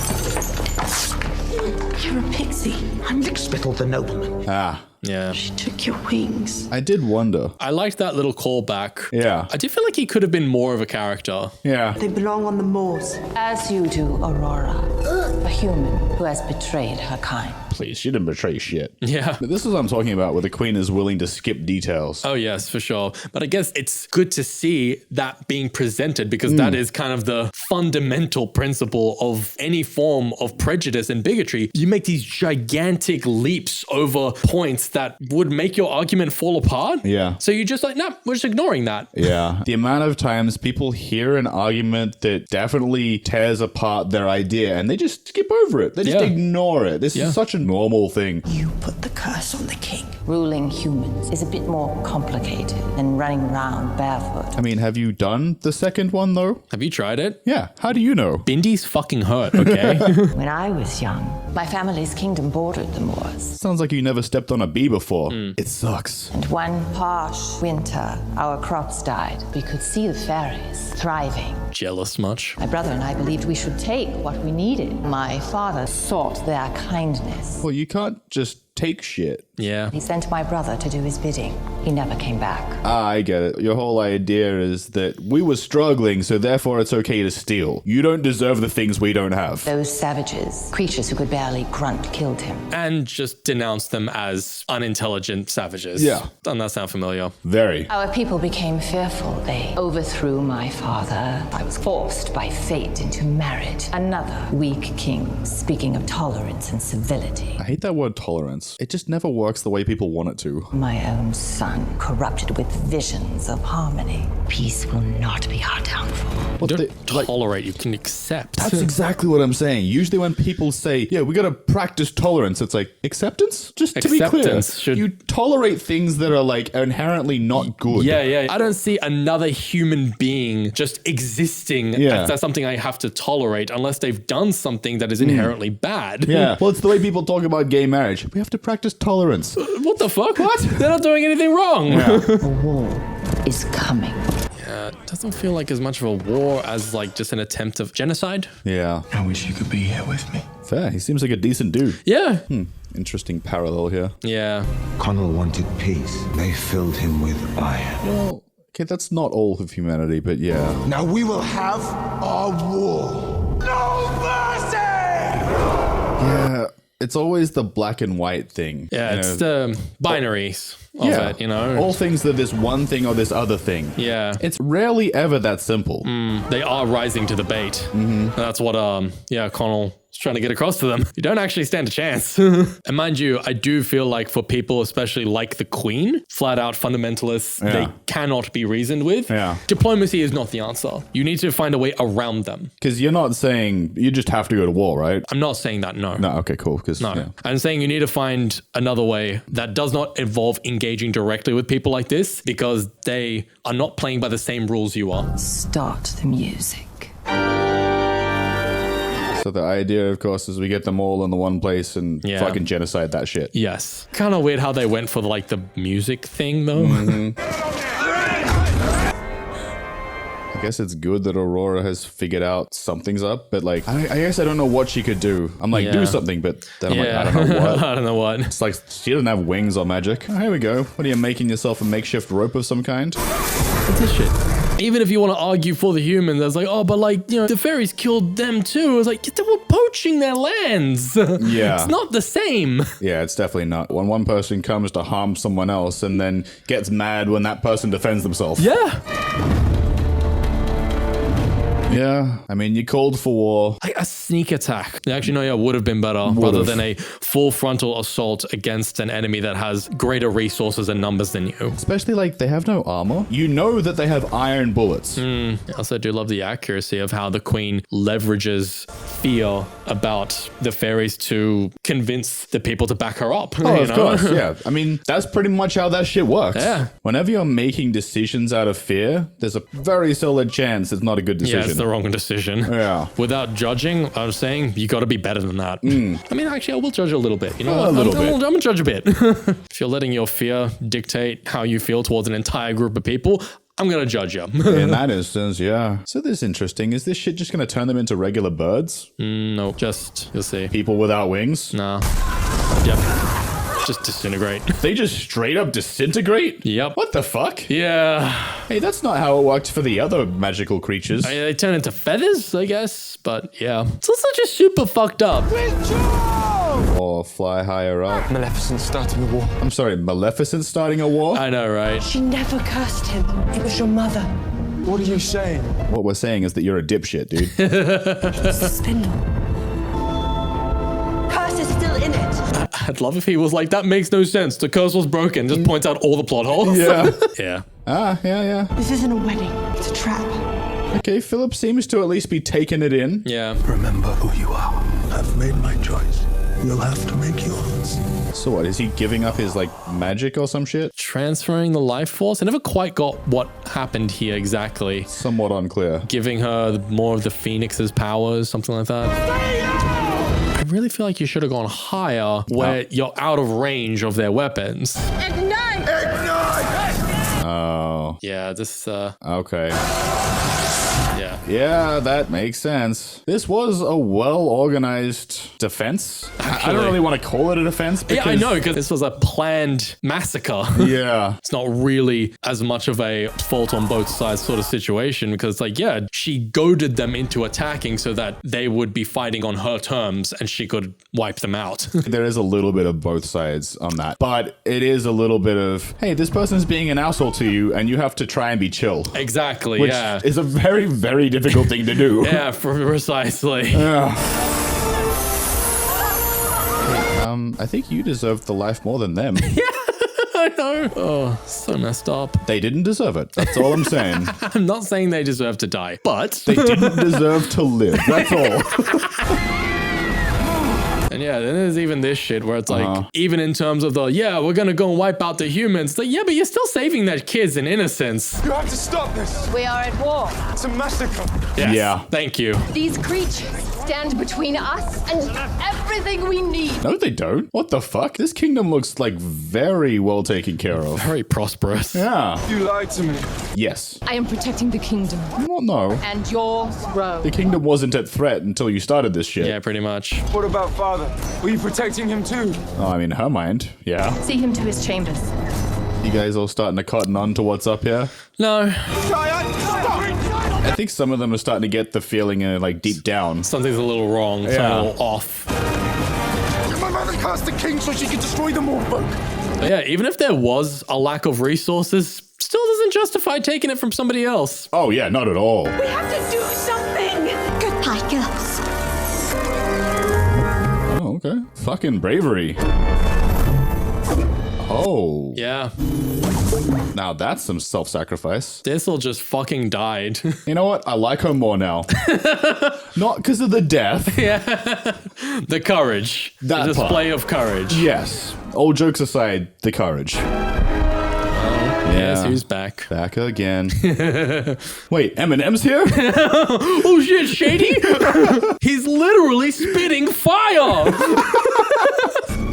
Speaker 8: You're a pixie.
Speaker 19: I'm Lickspittle the nobleman.
Speaker 1: Ah.
Speaker 2: Yeah.
Speaker 8: She took your wings.
Speaker 1: I did wonder.
Speaker 2: I liked that little callback.
Speaker 1: Yeah.
Speaker 2: I did feel like he could have been more of a character.
Speaker 1: Yeah.
Speaker 8: They belong on the moors.
Speaker 10: As you do, Aurora. A human who has betrayed her kind.
Speaker 1: Please, she didn't betray shit.
Speaker 2: Yeah.
Speaker 1: But this is what I'm talking about, where the queen is willing to skip details.
Speaker 2: Oh, yes, for sure. But I guess it's good to see that being presented because that is kind of the fundamental principle of any form of prejudice and bigotry. You make these gigantic leaps over points that would make your argument fall apart.
Speaker 1: Yeah.
Speaker 2: So you're just like, no, we're just ignoring that.
Speaker 1: Yeah. The amount of times people hear an argument that definitely tears apart their idea and they just skip over it. They just ignore it. This is such a normal thing.
Speaker 8: You put the curse on the king.
Speaker 10: Ruling humans is a bit more complicated than running around barefoot.
Speaker 1: I mean, have you done the second one though?
Speaker 2: Have you tried it?
Speaker 1: Yeah. How do you know?
Speaker 2: Bindy's fucking hurt, okay?
Speaker 10: When I was young, my family's kingdom bordered the moors.
Speaker 1: Sounds like you never stepped on a bee before. It sucks.
Speaker 10: And one harsh winter, our crops died. We could see the fairies thriving.
Speaker 2: Jealous much?
Speaker 10: My brother and I believed we should take what we needed. My father sought their kindness.
Speaker 1: Well, you can't just take shit.
Speaker 2: Yeah.
Speaker 10: He sent my brother to do his bidding. He never came back.
Speaker 1: Ah, I get it. Your whole idea is that we were struggling, so therefore it's okay to steal. You don't deserve the things we don't have.
Speaker 10: Those savages, creatures who could barely grunt, killed him.
Speaker 2: And just denounced them as unintelligent savages.
Speaker 1: Yeah.
Speaker 2: Doesn't that sound familiar?
Speaker 1: Very.
Speaker 10: Our people became fearful. They overthrew my father. I was forced by fate into marriage. Another weak king, speaking of tolerance and civility.
Speaker 1: I hate that word tolerance. It just never works the way people want it to.
Speaker 10: My own son, corrupted with visions of harmony. Peace will not be our downfall.
Speaker 2: You don't tolerate, you can accept.
Speaker 1: That's exactly what I'm saying. Usually when people say, yeah, we gotta practice tolerance, it's like, acceptance? Just to be clear, you tolerate things that are like inherently not good.
Speaker 2: Yeah. I don't see another human being just existing as something I have to tolerate unless they've done something that is inherently bad.
Speaker 1: Yeah. Well, it's the way people talk about gay marriage. We have to practice tolerance.
Speaker 2: What the fuck? What? They're not doing anything wrong.
Speaker 1: Yeah.
Speaker 15: A war is coming.
Speaker 2: Yeah, it doesn't feel like as much of a war as like just an attempt of genocide.
Speaker 1: Yeah.
Speaker 5: I wish you could be here with me.
Speaker 1: Fair. He seems like a decent dude.
Speaker 2: Yeah.
Speaker 1: Interesting parallel here.
Speaker 2: Yeah.
Speaker 13: Connor wanted peace. They filled him with iron.
Speaker 1: Well, okay, that's not all of humanity, but yeah.
Speaker 20: Now we will have our war. No mercy!
Speaker 1: Yeah, it's always the black and white thing.
Speaker 2: Yeah, it's the binaries of it, you know?
Speaker 1: All things that this one thing or this other thing.
Speaker 2: Yeah.
Speaker 1: It's rarely ever that simple.
Speaker 2: They are rising to the bait. That's what, Connell is trying to get across to them. You don't actually stand a chance. And mind you, I do feel like for people, especially like the Queen, flat out fundamentalists, they cannot be reasoned with.
Speaker 1: Yeah.
Speaker 2: Diplomacy is not the answer. You need to find a way around them.
Speaker 1: Because you're not saying you just have to go to war, right?
Speaker 2: I'm not saying that, no.
Speaker 1: No, okay, cool.
Speaker 2: No. I'm saying you need to find another way that does not involve engaging directly with people like this because they are not playing by the same rules you are.
Speaker 15: Start the music.
Speaker 1: So the idea, of course, is we get them all in the one place and fucking genocide that shit.
Speaker 2: Yes. Kind of weird how they went for like the music thing though.
Speaker 1: I guess it's good that Aurora has figured out something's up, but like, I guess I don't know what she could do. I'm like, do something, but then I'm like, I don't know what.
Speaker 2: I don't know what.
Speaker 1: It's like, she doesn't have wings or magic. Oh, here we go. What are you making yourself a makeshift rope of some kind?
Speaker 2: What's this shit? Even if you want to argue for the humans, it's like, oh, but like, you know, the fairies killed them too. It's like, they were poaching their lands.
Speaker 1: Yeah.
Speaker 2: It's not the same.
Speaker 1: Yeah, it's definitely not. When one person comes to harm someone else and then gets mad when that person defends themselves.
Speaker 2: Yeah.
Speaker 1: Yeah, I mean, you called for war.
Speaker 2: Like a sneak attack. Actually, no, yeah, would have been better rather than a full frontal assault against an enemy that has greater resources and numbers than you.
Speaker 1: Especially like they have no armor. You know that they have iron bullets.
Speaker 2: I also do love the accuracy of how the Queen leverages fear about the fairies to convince the people to back her up.
Speaker 1: Oh, of course, yeah. I mean, that's pretty much how that shit works.
Speaker 2: Yeah.
Speaker 1: Whenever you're making decisions out of fear, there's a very solid chance it's not a good decision.
Speaker 2: Yeah, it's the wrong decision.
Speaker 1: Yeah.
Speaker 2: Without judging, I was saying you got to be better than that. I mean, actually, I will judge a little bit. You know,
Speaker 1: A little bit.
Speaker 2: I'm gonna judge a bit. If you're letting your fear dictate how you feel towards an entire group of people, I'm gonna judge you.
Speaker 1: In that instance, yeah. So this is interesting. Is this shit just gonna turn them into regular birds?
Speaker 2: No, just, you'll see.
Speaker 1: People without wings?
Speaker 2: Nah. Yep. Just disintegrate.
Speaker 1: They just straight up disintegrate?
Speaker 2: Yep.
Speaker 1: What the fuck?
Speaker 2: Yeah.
Speaker 1: Hey, that's not how it worked for the other magical creatures.
Speaker 2: I mean, they turn into feathers, I guess, but yeah. It's also just super fucked up.
Speaker 1: Or fly higher up.
Speaker 20: Maleficent starting a war.
Speaker 1: I'm sorry, Maleficent starting a war?
Speaker 2: I know, right?
Speaker 8: She never cursed him. It was your mother.
Speaker 20: What are you saying?
Speaker 1: What we're saying is that you're a dipshit, dude.
Speaker 8: It's a spindle. Curse is still in it.
Speaker 2: I'd love if he was like, that makes no sense. The curse was broken. Just points out all the plot holes.
Speaker 1: Yeah.
Speaker 2: Yeah.
Speaker 1: Ah, yeah.
Speaker 8: This isn't a wedding. It's a trap.
Speaker 1: Okay, Philip seems to at least be taking it in.
Speaker 2: Yeah.
Speaker 5: Remember who you are. I've made my choice. You'll have to make yours.
Speaker 1: So what, is he giving up his, like, magic or some shit?
Speaker 2: Transferring the life force? I never quite got what happened here exactly.
Speaker 1: Somewhat unclear.
Speaker 2: Giving her more of the Phoenix's powers, something like that. I really feel like you should have gone higher where you're out of range of their weapons.
Speaker 18: Ignite!
Speaker 20: Ignite!
Speaker 1: Oh.
Speaker 2: Yeah, this,
Speaker 1: Okay.
Speaker 2: yeah.
Speaker 1: Yeah, that makes sense. This was a well-organized defense. I don't really want to call it a defense because...
Speaker 2: Yeah, I know, because this was a planned massacre.
Speaker 1: Yeah.
Speaker 2: It's not really as much of a fault on both sides sort of situation because, like, yeah, she goaded them into attacking so that they would be fighting on her terms and she could wipe them out.
Speaker 1: There is a little bit of both sides on that. But it is a little bit of, hey, this person's being an asshole to you and you have to try and be chill.
Speaker 2: Exactly,
Speaker 1: which
Speaker 2: yeah.
Speaker 1: is a very, very difficult thing to do.
Speaker 2: Yeah, precisely.
Speaker 1: I think you deserve the life more than them.
Speaker 2: Yeah, I know. Oh, so messed up.
Speaker 1: They didn't deserve it. That's all I'm saying.
Speaker 2: I'm not saying they deserve to die, but...
Speaker 1: They didn't deserve to live. That's all.
Speaker 2: And yeah, then there's even this shit where it's like, even in terms of the, yeah, we're gonna go and wipe out the humans. It's like, yeah, but you're still saving that kids and innocence.
Speaker 20: You have to stop this.
Speaker 18: We are at war.
Speaker 20: It's a massacre.
Speaker 2: Yes,
Speaker 1: yeah.
Speaker 2: Thank you.
Speaker 18: These creatures
Speaker 14: stand between us and everything we need.
Speaker 1: No, they don't. What the fuck? This kingdom looks like very well taken care of.
Speaker 2: Very prosperous.
Speaker 1: Yeah.
Speaker 20: You lied to me.
Speaker 1: Yes.
Speaker 14: I am protecting the kingdom.
Speaker 1: Well, no.
Speaker 14: And your throne.
Speaker 1: The kingdom wasn't at threat until you started this shit.
Speaker 2: Yeah, pretty much.
Speaker 20: What about father? Were you protecting him too?
Speaker 1: Oh, I mean, in her mind, yeah.
Speaker 14: See him to his chambers.
Speaker 1: You guys all starting to cotton on to what's up here?
Speaker 2: No.
Speaker 1: I think some of them are starting to get the feeling, like, deep down.
Speaker 2: Something's a little wrong. Something a little off.
Speaker 20: My mother cast the king so she could destroy them all, but
Speaker 2: yeah, even if there was a lack of resources, still doesn't justify taking it from somebody else.
Speaker 1: Oh, yeah, not at all.
Speaker 8: We have to do something.
Speaker 7: Goodbye, girls.
Speaker 1: Oh, okay. Fucking bravery. Oh.
Speaker 2: Yeah.
Speaker 1: Now that's some self-sacrifice.
Speaker 2: This'll just fucking died.
Speaker 1: You know what? I like her more now. Not because of the death.
Speaker 2: Yeah. The courage.
Speaker 1: That
Speaker 2: the display
Speaker 1: part.
Speaker 2: of courage.
Speaker 1: Yes. All jokes aside, the courage.
Speaker 2: Yes, who's back?
Speaker 1: Back again. Wait, Eminem's here?
Speaker 2: Oh shit, Shady? He's literally spitting fire!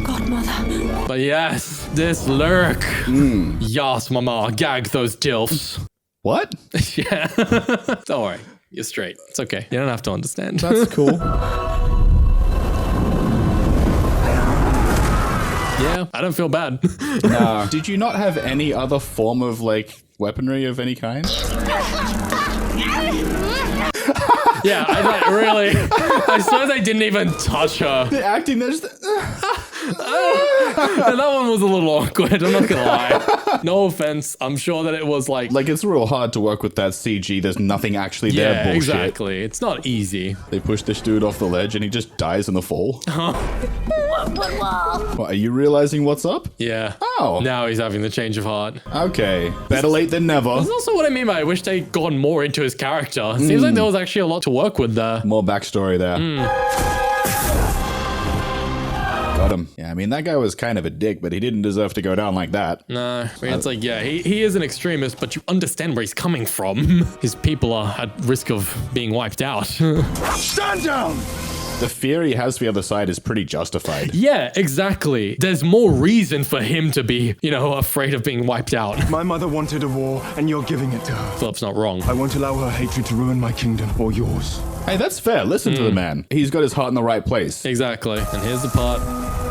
Speaker 8: Godmother.
Speaker 2: But yes, this lurk. Yas, mama, gag those dilfs.
Speaker 1: What?
Speaker 2: Yeah. Don't worry, you're straight. It's okay. You don't have to understand.
Speaker 1: That's cool.
Speaker 2: Yeah, I don't feel bad.
Speaker 1: Nah. Did you not have any other form of, like, weaponry of any kind?
Speaker 2: Yeah, I like, really. I suppose I didn't even touch her.
Speaker 1: The acting, there's...
Speaker 2: That one was a little awkward, I'm not gonna lie. No offense, I'm sure that it was like...
Speaker 1: Like, it's real hard to work with that CG. There's nothing actually there bullshit.
Speaker 2: Exactly. It's not easy.
Speaker 1: They push this dude off the ledge and he just dies in the fall. What, are you realizing what's up?
Speaker 2: Yeah.
Speaker 1: Oh.
Speaker 2: Now he's having the change of heart.
Speaker 1: Okay. Better late than never.
Speaker 2: That's also what I mean by I wish they'd gone more into his character. It seems like there was actually a lot to work with there.
Speaker 1: More backstory there. Got him. Yeah, I mean, that guy was kind of a dick, but he didn't deserve to go down like that.
Speaker 2: No, I mean, it's like, yeah, he is an extremist, but you understand where he's coming from. His people are at risk of being wiped out.
Speaker 20: stand down!
Speaker 1: The fear he has for the other side is pretty justified.
Speaker 2: Yeah, exactly. There's more reason for him to be, you know, afraid of being wiped out.
Speaker 20: My mother wanted a war, and you're giving it to her.
Speaker 2: Philip's not wrong.
Speaker 20: I won't allow her hatred to ruin my kingdom or yours.
Speaker 1: Hey, that's fair. Listen to the man. He's got his heart in the right place.
Speaker 2: Exactly. And here's the part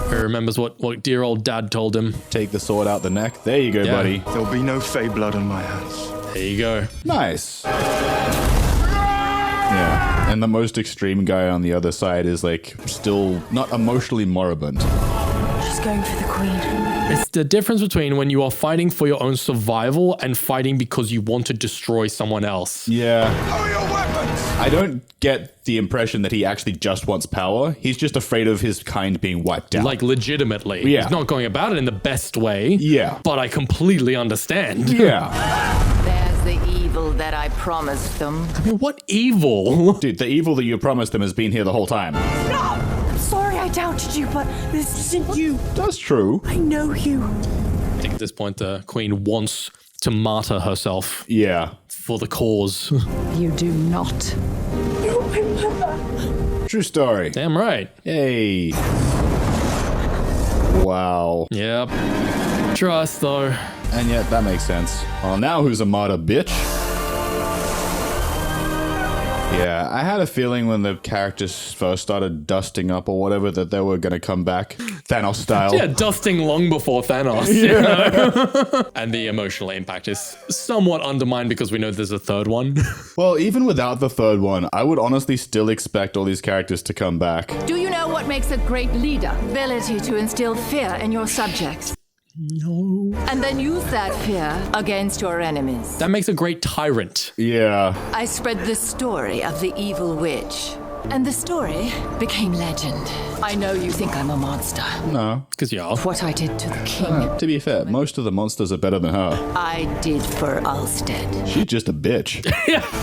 Speaker 2: where he remembers what dear old dad told him.
Speaker 1: Take the sword out the neck. There you go, buddy.
Speaker 20: There'll be no Fey blood on my hands.
Speaker 2: There you go.
Speaker 1: Nice. Yeah. And the most extreme guy on the other side is like still not emotionally moribund.
Speaker 8: She's going for the queen.
Speaker 2: It's the difference between when you are fighting for your own survival and fighting because you want to destroy someone else.
Speaker 1: Yeah.
Speaker 20: Lower your weapons!
Speaker 1: I don't get the impression that he actually just wants power. He's just afraid of his kind being wiped out.
Speaker 2: Like legitimately.
Speaker 1: Yeah.
Speaker 2: He's not going about it in the best way.
Speaker 1: Yeah.
Speaker 2: But I completely understand.
Speaker 1: Yeah.
Speaker 10: There's the evil that I promised them.
Speaker 2: I mean, what evil?
Speaker 1: Dude, the evil that you promised them has been here the whole time.
Speaker 8: No! I'm sorry I doubted you, but this isn't you.
Speaker 1: That's true.
Speaker 8: I know you.
Speaker 2: I think at this point the queen wants to martyr herself.
Speaker 1: Yeah.
Speaker 2: For the cause.
Speaker 16: You do not.
Speaker 8: You're my mother.
Speaker 1: True story.
Speaker 2: Damn right.
Speaker 1: Hey. Wow.
Speaker 2: Yep. Trust though.
Speaker 1: And yet that makes sense. Well, now who's a martyr, bitch? Yeah, I had a feeling when the characters first started dusting up or whatever that they were going to come back Thanos style.
Speaker 2: Yeah, dusting long before Thanos. Yeah. You know? And the emotional impact is somewhat undermined because we know there's a third one.
Speaker 1: Well, even without the third one, I would honestly still expect all these characters to come back.
Speaker 14: Do you know what makes a great leader? Ability to instill fear in your subjects.
Speaker 2: No.
Speaker 14: And then use that fear against your enemies.
Speaker 2: That makes a great tyrant.
Speaker 1: Yeah.
Speaker 14: I spread the story of the evil witch. And the story became legend. I know you think I'm a monster.
Speaker 1: No.
Speaker 2: Because you are.
Speaker 14: What I did to the king.
Speaker 1: To be fair, most of the monsters are better than her.
Speaker 14: I did for Ulstead.
Speaker 1: She's just a bitch.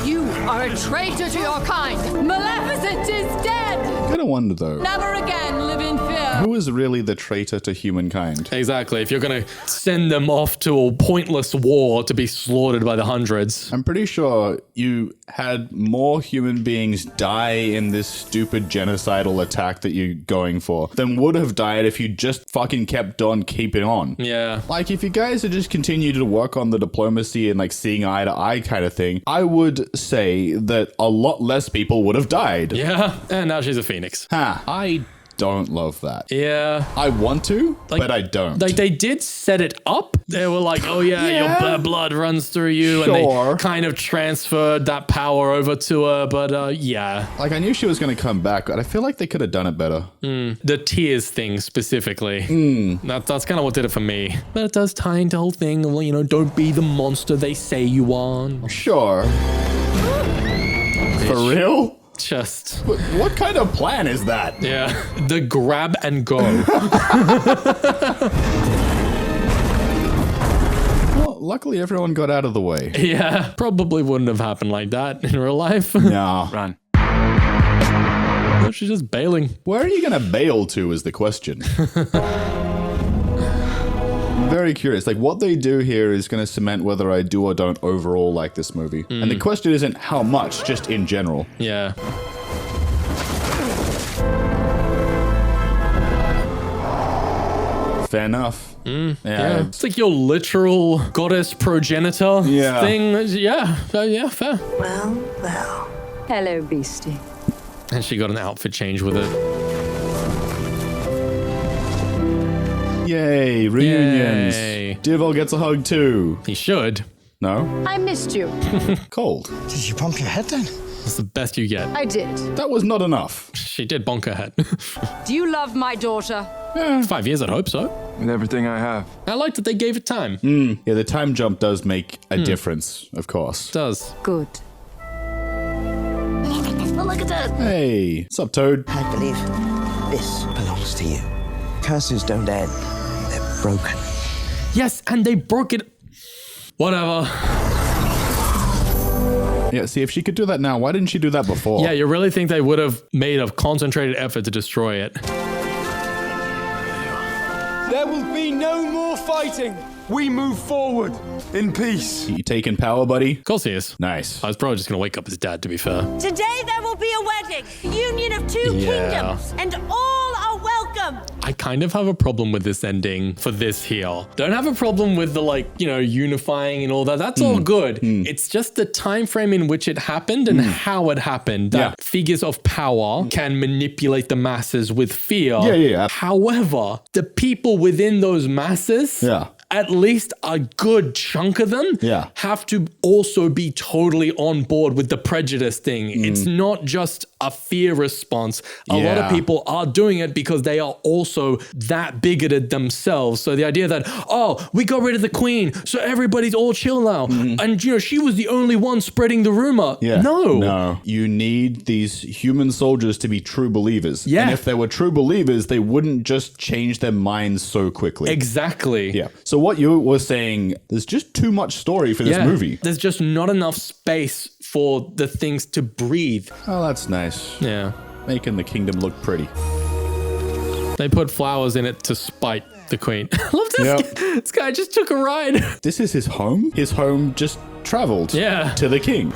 Speaker 14: You are a traitor to your kind. Maleficent is dead.
Speaker 1: I kind of wonder though.
Speaker 14: Never again live in fear.
Speaker 1: Who is really the traitor to humankind?
Speaker 2: Exactly. If you're going to send them off to a pointless war to be slaughtered by the hundreds.
Speaker 1: I'm pretty sure you had more human beings die in this stupid genocidal attack that you're going for than would have died if you just fucking kept on keeping on.
Speaker 2: Yeah.
Speaker 1: Like, if you guys had just continued to work on the diplomacy and like seeing eye to eye kind of thing, I would say that a lot less people would have died.
Speaker 2: Yeah. And now she's a phoenix.
Speaker 1: I don't love that.
Speaker 2: Yeah.
Speaker 1: I want to, but I don't.
Speaker 2: Like, they did set it up. They were like, oh yeah, your blood runs through you.
Speaker 1: Sure.
Speaker 2: And they kind of transferred that power over to her. But yeah.
Speaker 1: Like, I knew she was going to come back, but I feel like they could have done it better.
Speaker 2: The tears thing specifically. That's kind of what did it for me. But it does tie into the whole thing of, you know, don't be the monster they say you are.
Speaker 1: Sure. For real?
Speaker 2: Just
Speaker 1: what kind of plan is that?
Speaker 2: Yeah, the grab and go.
Speaker 1: Well, luckily everyone got out of the way.
Speaker 2: Yeah, probably wouldn't have happened like that in real life.
Speaker 1: No.
Speaker 2: Run. No, she's just bailing.
Speaker 1: Where are you going to bail to is the question. Very curious. Like, what they do here is going to cement whether I do or don't overall like this movie. And the question isn't how much, just in general.
Speaker 2: Yeah.
Speaker 1: Fair enough.
Speaker 2: Yeah. It's like your literal goddess progenitor thing. Yeah, fair.
Speaker 16: Well. Hello, beastie.
Speaker 2: And she got an outfit change with it.
Speaker 1: Yay, reunions.
Speaker 2: Yay.
Speaker 1: Devil gets a hug too.
Speaker 2: He should.
Speaker 1: No?
Speaker 16: I missed you.
Speaker 1: Cold.
Speaker 20: Did you bump your head then?
Speaker 2: That's the best you get.
Speaker 16: I did.
Speaker 1: That was not enough.
Speaker 2: She did bonk her head.
Speaker 16: Do you love my daughter?
Speaker 2: 5 years, I'd hope so.
Speaker 21: With everything I have.
Speaker 2: I like that they gave it time.
Speaker 1: Yeah, the time jump does make a difference, of course.
Speaker 2: It does.
Speaker 16: Good.
Speaker 7: Look at that.
Speaker 1: Hey, what's up, Toad?
Speaker 13: I believe this belongs to you. Curses don't end. They're broken.
Speaker 2: Yes, and they broke it. Whatever.
Speaker 1: Yeah, see, if she could do that now, why didn't she do that before?
Speaker 2: Yeah, you really think they would have made a concentrated effort to destroy it?
Speaker 21: There will be no more fighting. We move forward in peace.
Speaker 1: You taking power, buddy?
Speaker 2: Of course he is.
Speaker 1: Nice.
Speaker 2: I was probably just going to wake up his dad, to be fair.
Speaker 8: Today there will be a wedding, a union of two kingdoms, and all are welcome.
Speaker 2: I kind of have a problem with this ending for this here. Don't have a problem with the, like, you know, unifying and all that. That's all good. It's just the time frame in which it happened and how it happened. That figures of power can manipulate the masses with fear.
Speaker 1: Yeah.
Speaker 2: However, the people within those masses, at least a good chunk of them, have to also be totally on board with the prejudice thing. It's not just a fear response. A lot of people are doing it because they are also that bigoted themselves. So the idea that, oh, we got rid of the queen, so everybody's all chill now. And, you know, she was the only one spreading the rumor. No.
Speaker 1: You need these human soldiers to be true believers.
Speaker 2: Yeah.
Speaker 1: And if they were true believers, they wouldn't just change their minds so quickly.
Speaker 2: Exactly.
Speaker 1: Yeah. So what you were saying, there's just too much story for this movie.
Speaker 2: There's just not enough space for the things to breathe.
Speaker 1: Oh, that's nice.
Speaker 2: Yeah.
Speaker 1: Making the kingdom look pretty.
Speaker 2: They put flowers in it to spite the queen. I love this. This guy just took a ride.
Speaker 1: This is his home? His home just traveled to the king.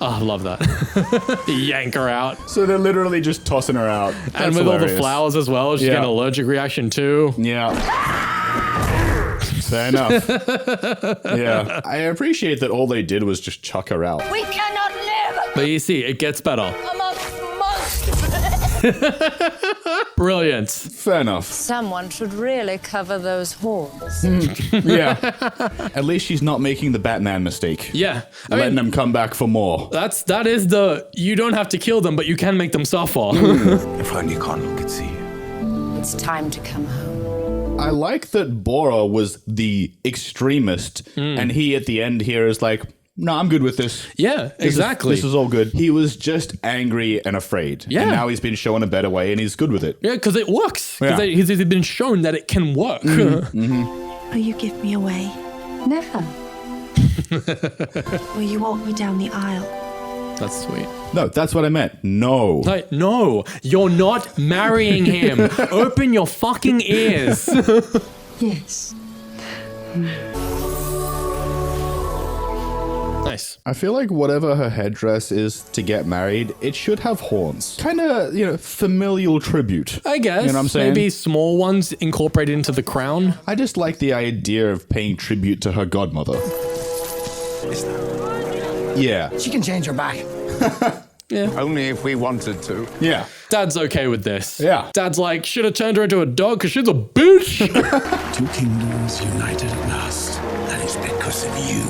Speaker 2: Oh, I love that. Yank her out.
Speaker 1: So they're literally just tossing her out. That's
Speaker 2: and with
Speaker 1: hilarious.
Speaker 2: all the flowers as well. She's getting an allergic reaction too.
Speaker 1: Yeah. Fair enough. Yeah. I appreciate that all they did was just chuck her out.
Speaker 8: We cannot live
Speaker 2: But you see, it gets better.
Speaker 8: amongst monsters.
Speaker 2: Brilliant.
Speaker 1: Fair enough.
Speaker 16: Someone should really cover those holes.
Speaker 1: Yeah. At least she's not making the Batman mistake.
Speaker 2: Yeah.
Speaker 1: Letting them come back for more.
Speaker 2: That is the, you don't have to kill them, but you can make them suffer.
Speaker 13: If only Connor could see you.
Speaker 16: It's time to come home.
Speaker 1: I like that Bora was the extremist, and he at the end here is like, no, I'm good with this.
Speaker 2: Yeah, exactly.
Speaker 1: This is all good. He was just angry and afraid.
Speaker 2: Yeah.
Speaker 1: And now he's been shown a better way and he's good with it.
Speaker 2: Yeah, because it works. Because he's been shown that it can work.
Speaker 8: Will you give me away?
Speaker 16: Never.
Speaker 8: Will you walk me down the aisle?
Speaker 2: That's sweet.
Speaker 1: No, that's what I meant. No.
Speaker 2: Like, no, you're not marrying him. Open your fucking ears.
Speaker 16: Yes.
Speaker 2: Nice.
Speaker 1: I feel like whatever her headdress is to get married, it should have horns. Kind of, familial tribute.
Speaker 2: I guess.
Speaker 1: You know what I'm saying?
Speaker 2: Maybe small ones incorporated into the crown.
Speaker 1: I just like the idea of paying tribute to her godmother. Yeah.
Speaker 9: She can change her back.
Speaker 2: Yeah.
Speaker 6: Only if we wanted to.
Speaker 1: Yeah.
Speaker 2: Dad's okay with this.
Speaker 1: Yeah.
Speaker 2: Dad's like, should have turned her into a dog because she's a bitch.
Speaker 13: 2 kingdoms united at last. That is because of you.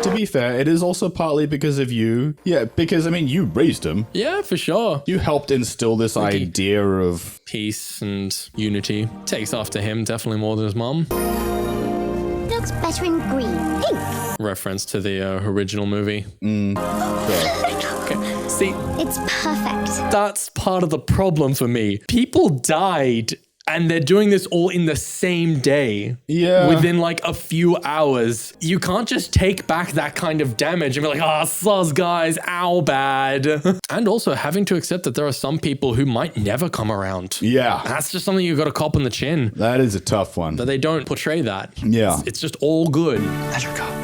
Speaker 1: To be fair, it is also partly because of you. Yeah, because, you raised him.
Speaker 2: Yeah, for sure.
Speaker 1: You helped instill this idea of
Speaker 2: peace and unity. Takes after him, definitely more than his mom.
Speaker 7: Looks better in green. Pink.
Speaker 2: Reference to the original movie. Okay, see.
Speaker 7: It's perfect.
Speaker 2: That's part of the problem for me. People died and they're doing this all in the same day.
Speaker 1: Yeah.
Speaker 2: Within like a few hours. You can't just take back that kind of damage and be like, sus guys, ow bad. And also having to accept that there are some people who might never come around.
Speaker 1: Yeah.
Speaker 2: That's just something you got to cop on the chin.
Speaker 1: That is a tough one.
Speaker 2: But they don't portray that.
Speaker 1: Yeah.
Speaker 2: It's just all good.
Speaker 9: Let her go.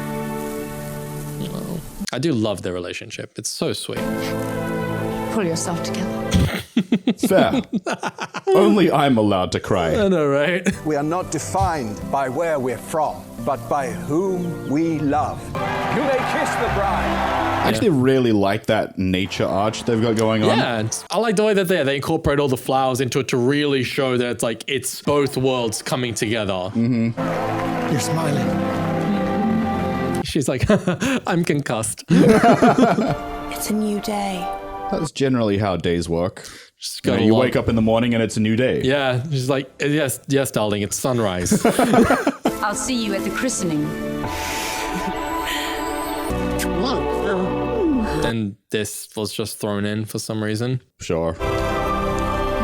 Speaker 2: I do love their relationship. It's so sweet.
Speaker 16: Pull yourself together.
Speaker 1: Fair. Only I'm allowed to cry.
Speaker 2: I know, right?
Speaker 21: We are not defined by where we're from, but by whom we love. You may kiss the bride.
Speaker 1: I actually really like that nature arch they've got going on.
Speaker 2: Yeah, I like the way that they incorporate all the flowers into it to really show that it's both worlds coming together.
Speaker 1: Mm-hmm.
Speaker 9: You're smiling.
Speaker 2: She's like, I'm concussed.
Speaker 8: It's a new day.
Speaker 1: That's generally how days work.
Speaker 2: You
Speaker 1: wake up in the morning and it's a new day.
Speaker 2: Yeah, she's like, yes, darling, it's sunrise.
Speaker 14: I'll see you at the christening.
Speaker 2: Then this was just thrown in for some reason.
Speaker 1: Sure.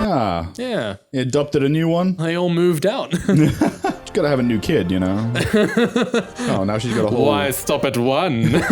Speaker 1: Ah.
Speaker 2: Yeah.
Speaker 1: You adopted a new one?
Speaker 2: They all moved out.
Speaker 1: She's got to have a new kid, Oh, now she's got a whole...
Speaker 2: Why stop at one?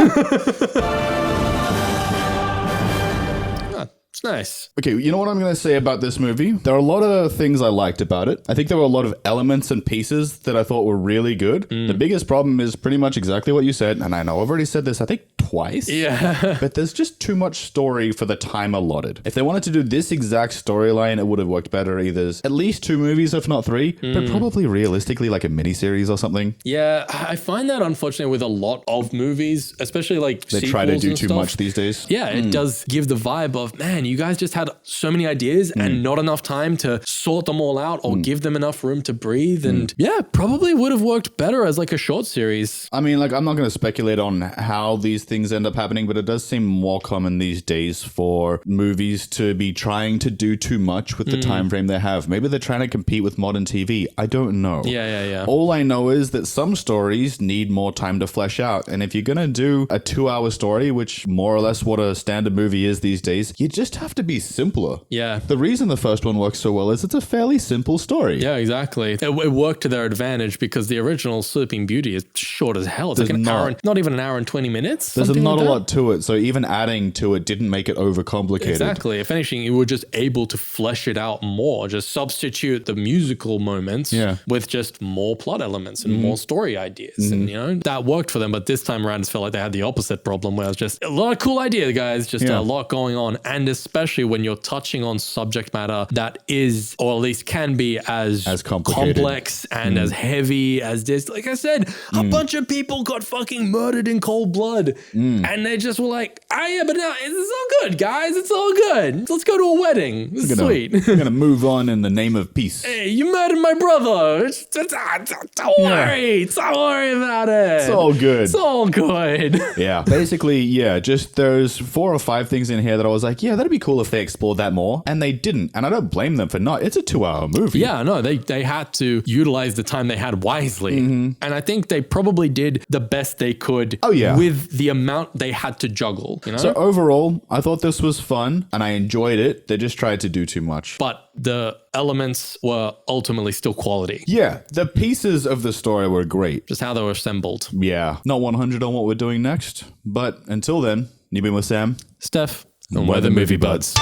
Speaker 2: It's nice.
Speaker 1: Okay, you know what I'm going to say about this movie? There are a lot of things I liked about it. I think there were a lot of elements and pieces that I thought were really good. The biggest problem is pretty much exactly what you said, and I know I've already said this, I think twice.
Speaker 2: Yeah.
Speaker 1: But there's just too much story for the time allotted. If they wanted to do this exact storyline, it would have worked better either at least 2 movies, if not 3, but probably realistically like a miniseries or something.
Speaker 2: Yeah, I find that unfortunately with a lot of movies, especially like
Speaker 1: they try to do too much these days.
Speaker 2: Yeah, it does give the vibe of, man, you guys just had so many ideas and not enough time to sort them all out or give them enough room to breathe. And yeah, probably would have worked better as like a short series.
Speaker 1: I mean, like, I'm not going to speculate on how these things end up happening, but it does seem more common these days for movies to be trying to do too much with the time frame they have. Maybe they're trying to compete with modern TV. I don't know.
Speaker 2: Yeah.
Speaker 1: All I know is that some stories need more time to flesh out. And if you're going to do a 2-hour story, which more or less what a standard movie is these days, you just have to be simpler.
Speaker 2: Yeah.
Speaker 1: The reason the first one works so well is it's a fairly simple story.
Speaker 2: Yeah, exactly. It worked to their advantage because the original Sleeping Beauty is short as hell. It's like an hour, not even an hour and 20 minutes.
Speaker 1: There's not a lot to it. So even adding to it didn't make it overcomplicated.
Speaker 2: Exactly. If anything, you were just able to flesh it out more. Just substitute the musical moments with just more plot elements and more story ideas. And, that worked for them. But this time around, it felt like they had the opposite problem where it was just a lot of cool ideas, guys. Just a lot going on. And especially when you're touching on subject matter that is, or at least can be as complex and as heavy as this. Like I said, a bunch of people got fucking murdered in cold blood. And they just were like, but no, it's all good, guys. It's all good. Let's go to a wedding. This is sweet.
Speaker 1: We're going to move on in the name of peace.
Speaker 2: Hey, you murdered my brother. Don't worry. Don't worry about it.
Speaker 1: It's all good.
Speaker 2: It's all good.
Speaker 1: Yeah. Basically, just there's 4 or 5 things in here that I was like, that'd be cool if they explored that more. And they didn't. And I don't blame them for not. It's a 2-hour movie.
Speaker 2: Yeah, no, they had to utilize the time they had wisely. And I think they probably did the best they could with the amount they had to juggle.
Speaker 1: So overall, I thought this was fun and I enjoyed it. They just tried to do too much.
Speaker 2: But the elements were ultimately still quality.
Speaker 1: Yeah, the pieces of the story were great.
Speaker 2: Just how they were assembled.
Speaker 1: Yeah, not 100 on what we're doing next. But until then,
Speaker 3: You've been with Sam,
Speaker 2: Steph, and we're the Movie Budz.